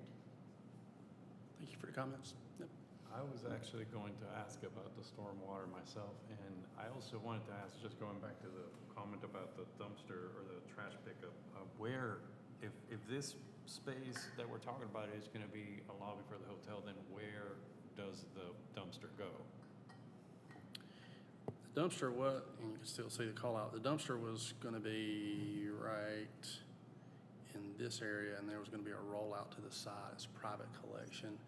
Thank you for your comments. Yep. I was actually going to ask about the stormwater myself, and I also wanted to ask, just going back to the comment about the dumpster or the trash pickup, where, if this space that we're talking about is going to be a lobby for the hotel, then where does the dumpster go? The dumpster, and you can still see the call out, the dumpster was going to be right in this area, and there was going to be a rollout to the side. It's private collection.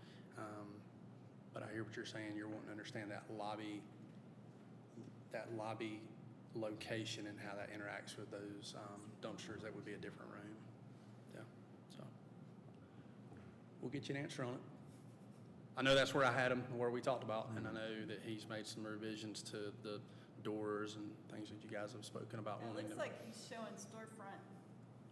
But I hear what you're saying. You're wanting to understand that lobby location and how that interacts with those dumpsters. That would be a different room. Yeah, so we'll get you an answer on it. I know that's where I had him, where we talked about, and I know that he's made some revisions to the doors and things that you guys have spoken about. It wanting looks to. like he's showing storefront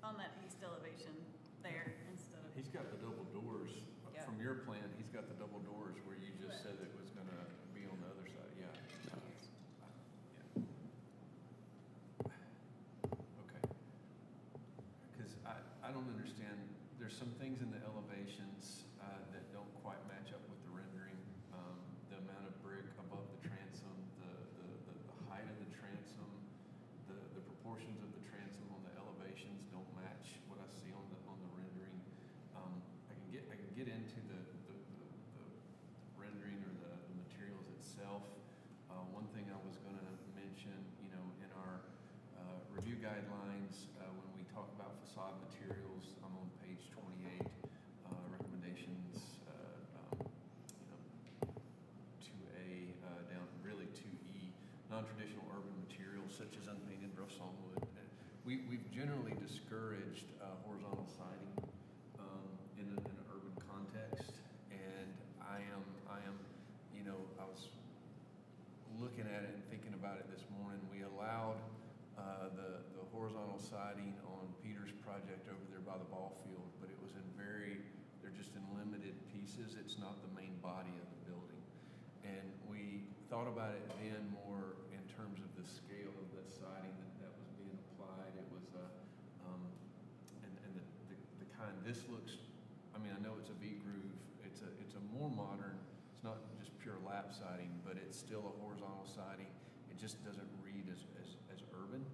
on that east elevation there instead of. He's got the double doors. Yeah. From your plan, he's got the double doors where you just said it was going to be on the other side. Yeah. Okay. Because I don't understand. There's some things in the elevations that don't quite match up with the rendering. The amount of brick above the transom, the height of the transom, the proportions of the transom on the elevations don't match what I see on the rendering. I can get into the rendering or the materials itself. One thing I was going to mention, in our review guidelines, when we talk about facade materials, I'm on page 28, recommendations, 2A down, really 2E, non-traditional urban materials such as unpainted rough sawwood. We've generally discouraged horizontal siding in an urban context, and I am, I was looking at it and thinking about it this morning. We allowed the horizontal siding on Peter's project over there by the ball field, but it was they're just in limited pieces. It's not the main body of the building. And we thought about it then more in terms of the scale of the siding that was being applied. It was and the kind, this looks, I mean, I know it's a V-groove. It's a more modern, it's not just pure lap siding, but it's still a horizontal siding. It just doesn't read as urban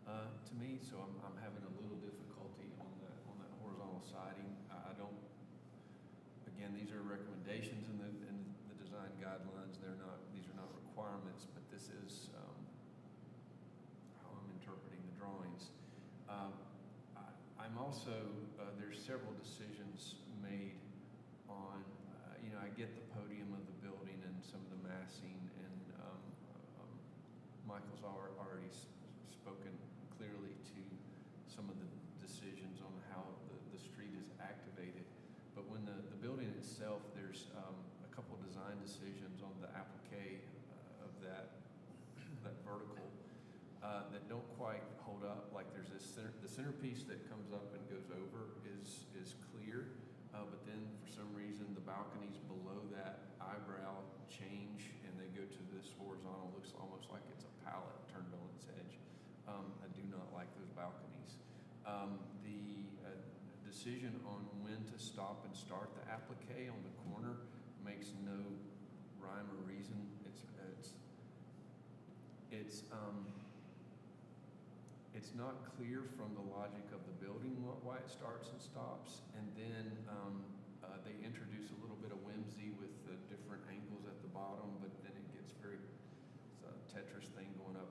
to me, so I'm having a little difficulty on that horizontal siding. I don't, again, these are recommendations in the design guidelines. These are not requirements, but this is how I'm interpreting the drawings. I'm also, there's several decisions made on, I get the podium of the building and some of the massing, and Michael's already spoken clearly to some of the decisions on how the street is activated. But when the building itself, there's a couple of design decisions on the applique of that vertical that don't quite hold up. Like there's the centerpiece that comes up and goes over is clear, but then for some reason the balconies below that eyebrow change and they go to this horizontal, looks almost like it's a pallet turned on its edge. I do not like those balconies. The decision on when to stop and start the applique on the corner makes no rhyme or reason. It's not clear from the logic of the building why it starts and stops, and then they introduce a little bit of whimsy with the different angles at the bottom, but then it gets very Tetris thing going up.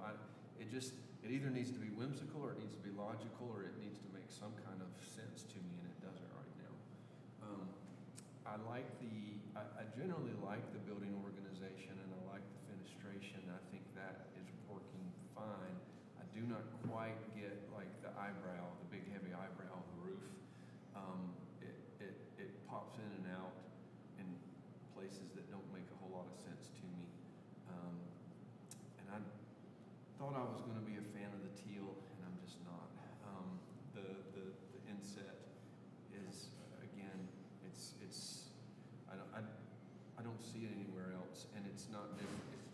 It either needs to be whimsical or it needs to be logical or it needs to make some kind of sense to me, and it doesn't right now. I generally like the building organization and I like the fenestration. I think that is working fine. I do not quite get like the eyebrow, the big heavy eyebrow of the roof. It pops in and out in places that don't make a whole lot of sense to me. And I thought I was going to be a fan of the teal, and I'm just not. The inset is, again, I don't see it anywhere else, and it's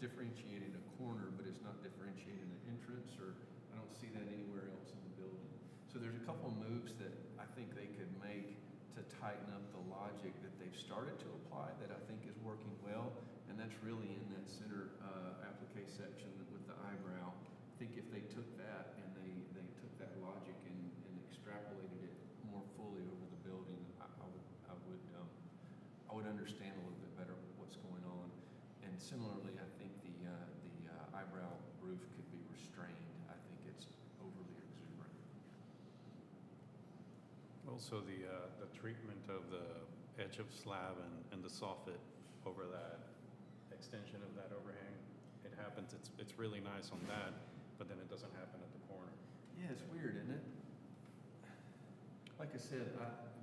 differentiating a corner, but it's not differentiating an entrance, or I don't see that anywhere else in the building. So there's a couple moves that I think they could make to tighten up the logic that they've started to apply that I think is working well, and that's really in that center applique section with the eyebrow. I think if they took that and they took that logic and extrapolated it more fully over the building, I would understand a little bit better what's going on. And similarly, I think the eyebrow roof could be restrained. I think it's overly exuberant. Also, the treatment of the edge of slab and the soffit over that extension of that overhang, it happens, it's really nice on that, but then it doesn't happen at the corner. Yeah, it's weird, isn't it? Like I said,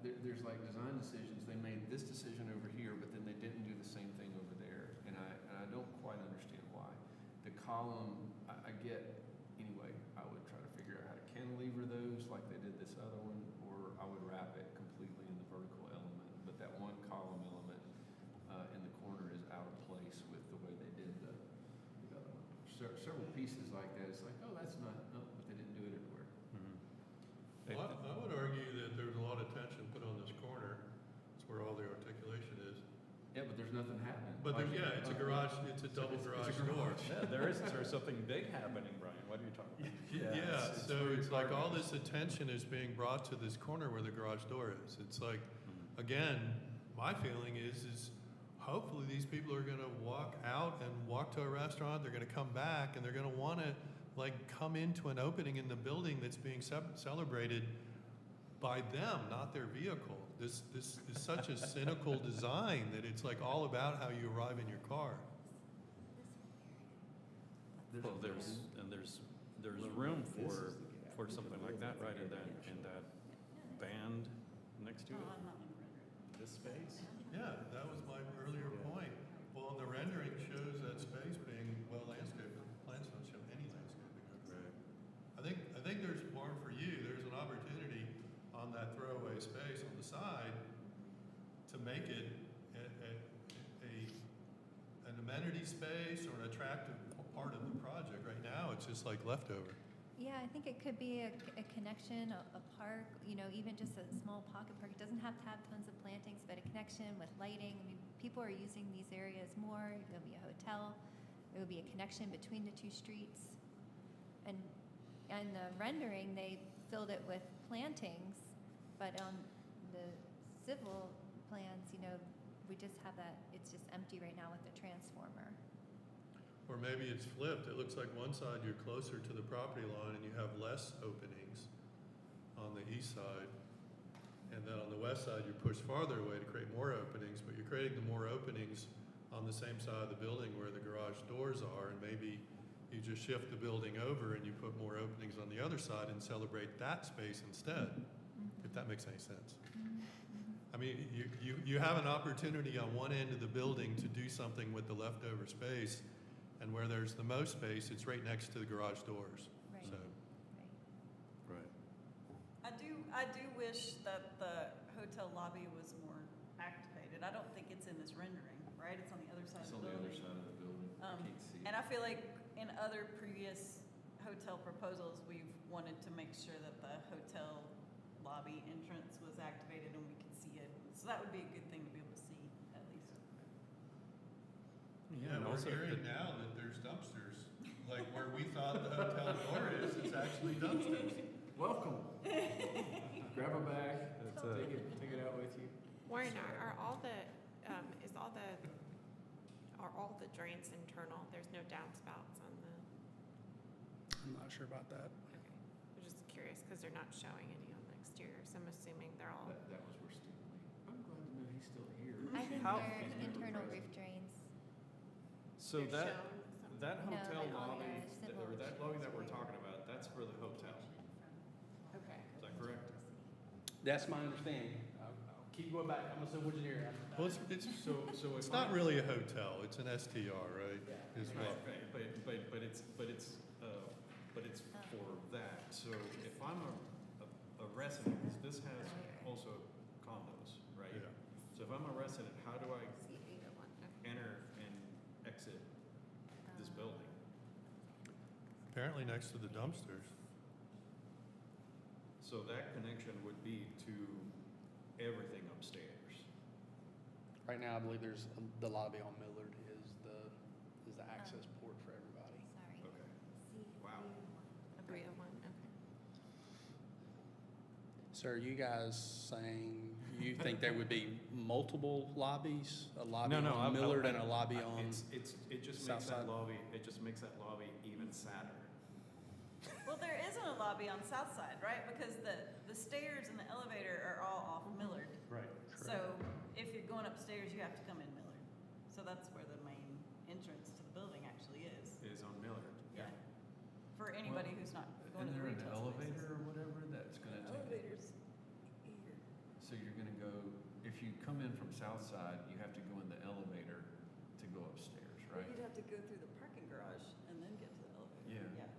there's like design decisions. They made this decision over here, but then they didn't do the same thing over there, and I don't quite understand why. The column, I get, anyway, I would try to figure out how to cantilever those like they did this other one, or I would wrap it completely in the vertical element, but that one column element in the corner is out of place with the way they did the other one. Several pieces like that, it's like, oh, that's not, no, but they didn't do it everywhere. Well, I would argue that there's a lot of tension put on this corner. It's where all the articulation is. Yeah, but there's nothing happening. But it's a garage, it's a double garage door. Yeah, there's something big happening, Brian. What are you talking about? Yeah, so it's like all this attention is being brought to this corner where the garage door is. It's like, again, my feeling is hopefully these people are gonna walk out and walk to a restaurant, they're gonna come back, and they're gonna wanna like come into an opening in the building that's being celebrated by them, not their vehicle. This is such a cynical design that it's like all about how you arrive in your car. Well, there's room for something like that, right, in that band next to it? This space? Yeah, that was my earlier point. Well, the rendering shows that space being well landscaped, but the plans don't show any landscaping. Right. I think make it an amenity space or an attractive part of the project. Right now, it's just like leftover. Yeah, I think it could be a connection, a park, you know, even just a small pocket park. It doesn't have to have tons of plantings, but a connection with lighting. I mean, people are using these areas more. There'll be a hotel. There will be a connection between the two streets. And the rendering, they filled it with plantings, but on the civil plans, you know, we just have that, it's just empty right now with the transformer. Or maybe it's flipped. It looks like one side you're closer to the property line and you have less openings on the east side. And then on the west side, you're pushed farther away to create more openings, but you're creating the more openings on the same side of the building where the garage doors are. And maybe you just shift the building over and you put more openings on the other side and celebrate that space instead, if that makes any sense. I mean, you have an opportunity on one end of the building to do something with the leftover space. And where there's the most space, it's right next to the garage doors. Right. So, Right. I do wish that the hotel lobby was more activated. I don't think it's in this rendering, right? It's on the other side It's of on the the building. other side of the building. I can't see And it. I feel like in other previous hotel proposals, we've wanted to make sure that the hotel lobby entrance was activated and we could see it. So that would be a good thing to be able to see, at least. yeah, and we're also hearing now that there's dumpsters. Like where we thought the hotel door is, it's actually dumpsters. Welcome. Grab a bag, It's take it out with you. Warren, are all the, are all the drains internal? There's no downspouts on the, I'm not sure about that. okay. I'm just curious because they're not showing any on the exterior, so I'm assuming they're all. That was where Steve Lee. I'm glad to know he's still here. I think How- they're internal roof drains. So they're that, shown that No, hotel they're on lobby, the civil or that lobby that we're talking about, that's for the hotel. Okay. Is that correct? That's my understanding. I'll keep going back. I'm a civil engineer. Well, it's So it's if not I- really a hotel, it's an STR, right? Is Right, what, right, but it's for that. So if I'm a resident, 'cause this has also condos, right? yeah. So if I'm a resident, how do I See 801, okay. enter and exit this building? Apparently next to the dumpsters. So that connection would be to everything upstairs. Right now, I believe there's the lobby on Millard is the access port for everybody. Sorry. Okay. Wow. 301, okay. So are you guys saying you think there would be multiple lobbies? A lobby No, on Millard and a lobby I- on? it just South makes that side? lobby, it just makes that lobby even sadder. Well, there isn't a lobby on South Side, right? Because the stairs and the elevator are all off Millard. Right. So if you're going upstairs, you have to come in Millard. So that's where the main entrance to the building actually is. Is on Millard. Yeah. For anybody who's not going to Isn't the there an retail elevator spaces. or whatever that's gonna take? Elevators here. So you're gonna go, if you come in from South Side, you have to go in the elevator to go upstairs, Or right? you'd have to go through the parking garage and then get to the elevator. Yeah.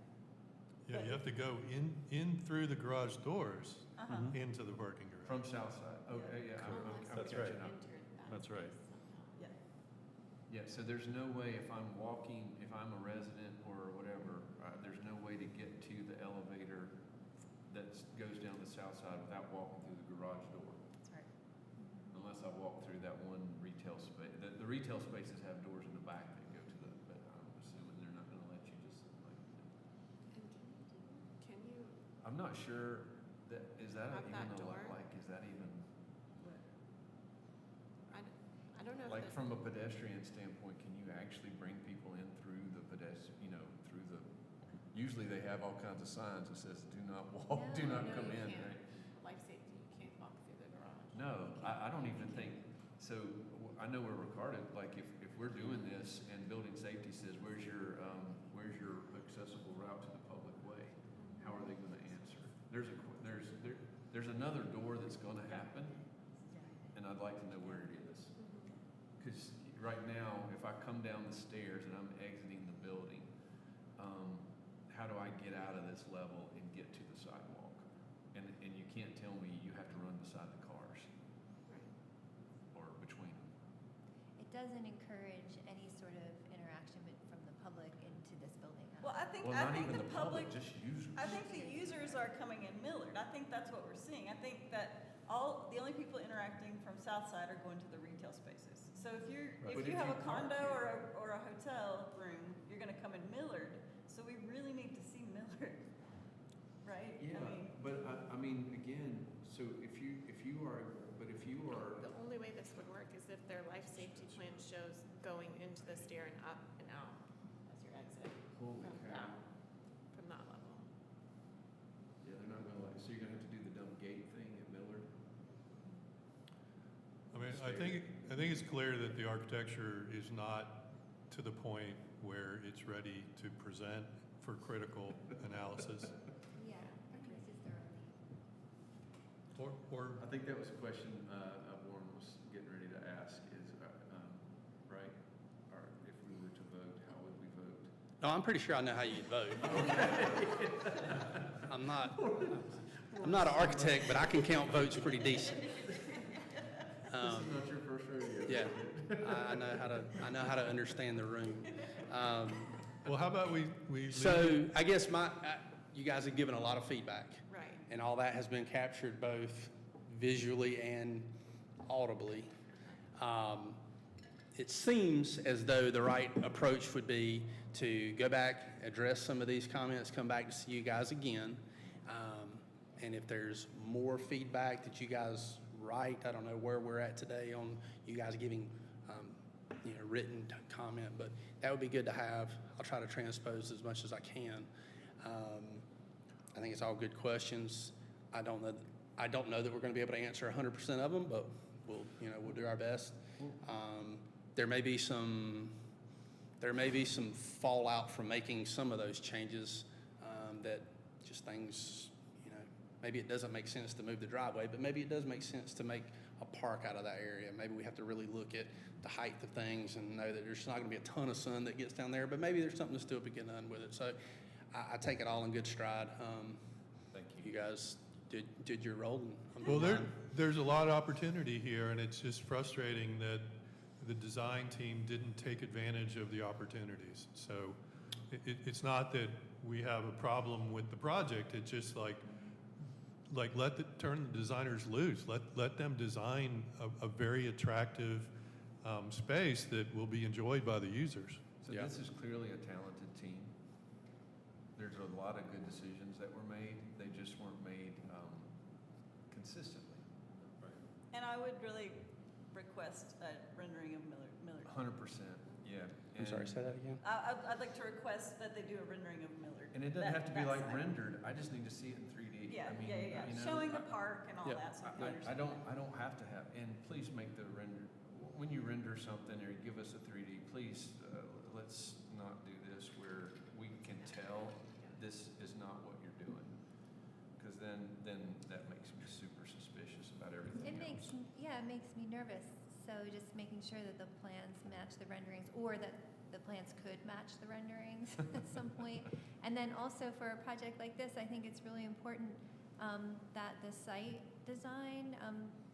Yeah, you have to go in through the garage doors Uh-huh. into the parking garage. From South Side, okay, yeah, I'm That's right. catching up. Entered that That's right. somehow. Yeah. Yeah, so there's no way if I'm walking, if I'm a resident or whatever, there's no way to get to the elevator that goes down the south side without walking through the garage door. That's right. Unless I walk through that one retail space. The retail spaces have doors in the back that go to the, but I'm assuming they're not gonna let you just like, And can you, I'm not sure that, is that Have even that a, door? like, is that even, I don't know if like this, from a pedestrian standpoint, can you actually bring people in through the through the, usually they have all kinds of signs that says, do not walk, do No, not no, come you in, can't. right? life safety, you can't walk through the garage. No, I don't even think, so I know we're recorded, like if we're doing this and building safety says, where's your accessible route to the public way? How are they gonna answer? There's another door that's gonna happen, and I'd like to know where it is. Cause right now, if I come down the stairs and I'm exiting the building, how do I get out of this level and get to the sidewalk? And you can't tell me you have to run beside the cars Right. or between doesn't encourage any sort of interaction from the public into this building at Well, all. Well, not even the public, just users. I think the users are coming in Millard. I think that's what we're seeing. I think that the only people interacting from Southside are going to the retail spaces. So if Right. But you if have you a park condo here- or a hotel room, you're gonna come in Millard. So we really need to see Millard, right? Yeah, but I mean, again, so if you are, The only way this would work is if their life safety plan shows going into the stair and up and out as your exit holy cow. from that level. Yeah, they're not gonna so you're gonna have to do the dumb gate thing at Millard? I mean, I think it's clear that the architecture is not to the point where it's ready to present for critical analysis. Yeah, I think this is their only. Or I think that was a question Warren was getting ready to ask is, right? Or if we were to vote, how would we vote? No, I'm pretty sure I know how you'd vote. I'm not an architect, but I can count votes pretty decent. This is not your first rodeo. Yeah, I know how to understand the room. well, how about we leave So it? I guess you guys have given a lot of feedback, Right. and all that has been captured both visually and audibly. It seems as though the right approach would be to go back, address some of these comments, come back to see you guys again. And if there's more feedback that you guys write, I don't know where we're at today on you guys giving, written comment, but that would be good to have. I'll try to transpose as much as I can. I think it's all good questions. I don't know that we're going to be able to answer 100% of them, but we'll do our best. There may be some fallout from making some of those changes, that just things, maybe it doesn't make sense to move the driveway, but maybe it does make sense to make a park out of that area. Maybe we have to really look at the height of things and know that there's not going to be a ton of sun that gets down there, but maybe there's something to still be getting done with it. So I take it all in good stride. Thank you. You guys did your role. And I'm Well, doing mine. there's a lot of opportunity here, and it's just frustrating that the design team didn't take advantage of the opportunities. So it's not that we have a problem with the project, it's just like turn the designers loose. Let them design a very attractive space that will be enjoyed by the users. So Yeah. this is clearly a talented team. There's a lot of good decisions that were made. They just weren't made consistently. And I would really request a rendering of Millard. 100%, yeah. I'm sorry, say that again? I'd like to request that they do a rendering of Millard. And it doesn't That- have to be that like side. rendered. I just need to see it in 3D. Yeah, I mean, yeah. you know, Showing the park and all Yeah. that, so we can I understand. don't have to have, and please make the render, when you render something or you give us a 3D, please, let's not do this where we can tell this is not what you're doing. Because then that makes me super suspicious about everything It else. makes me nervous. So just making sure that the plans match the renderings, or that the plans could match the renderings at some point. And then also for a project like this, I think it's really important that the site design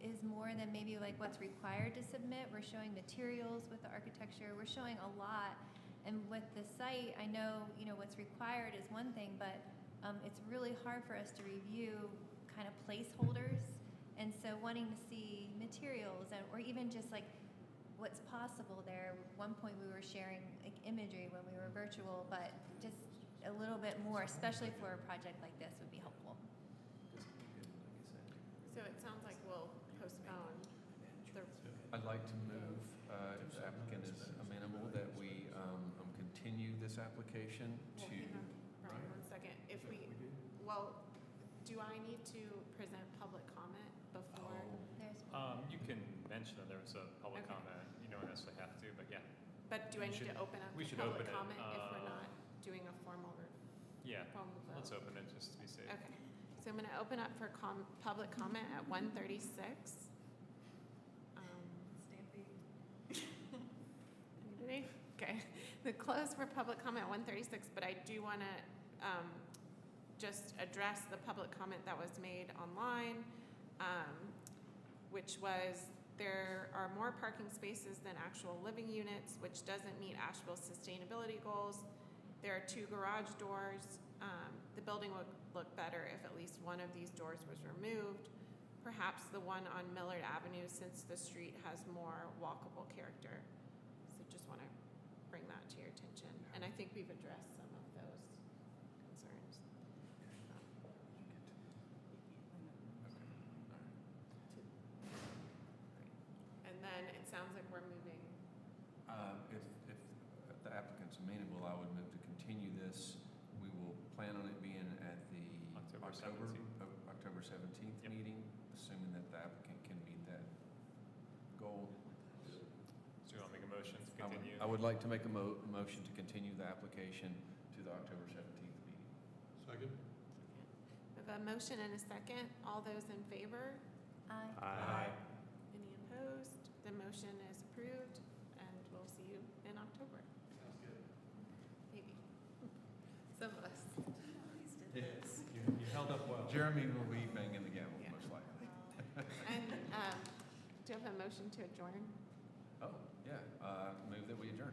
is more than maybe like what's required to submit. We're showing materials with the architecture. We're showing a lot. And with the site, I know, what's required is one thing, but it's really hard for us to review kind of placeholders. And so wanting to see materials or even just like what's possible there. One point we were sharing like imagery when we were virtual, but just a little bit more, especially for a project like this, would be helpful. So it sounds like we'll postpone the, I'd like to move, if the applicant is amenable, that we continue this application well, to. hang on, Brian, 1 second. If we, do I need to present public comment before? There's You can mention that there was a public Okay. comment, you don't necessarily have to, but yeah. But do I We need to should- open up we the should public open it, comment if we're not doing a formal vote? Yeah, let's open it just to be safe. Okay, so I'm gonna open up for public comment at 1:36. Anybody? Okay, the close for public comment at 1:36, but I do wanna, just address the public comment that was made online, which was There are more parking spaces than actual living units, which doesn't meet Asheville's sustainability goals. There are 2 garage doors. The building would look better if at least one of these doors was removed. Perhaps the one on Millard Avenue, since the street has more walkable character. So just want to bring that to your attention. And I think we've addressed some of those concerns. And then it sounds like we're moving. If the applicant's amenable, I would move to continue this. We will plan on it being at the October 17th. October 17th Yep. meeting, assuming that the applicant can meet that goal. So you want to make a motion to continue? I would like to make a motion to continue the application to the October 17th meeting. Second? We have a motion and a second. All those in favor? Aye. Aye. Any opposed? The motion is approved, and we'll see you in October. Sounds good. Maybe. Some of us. You held up well. Jeremy will be banging the gavel, Yeah. most likely. And do you have a motion to adjourn? Oh, yeah, move that we adjourn.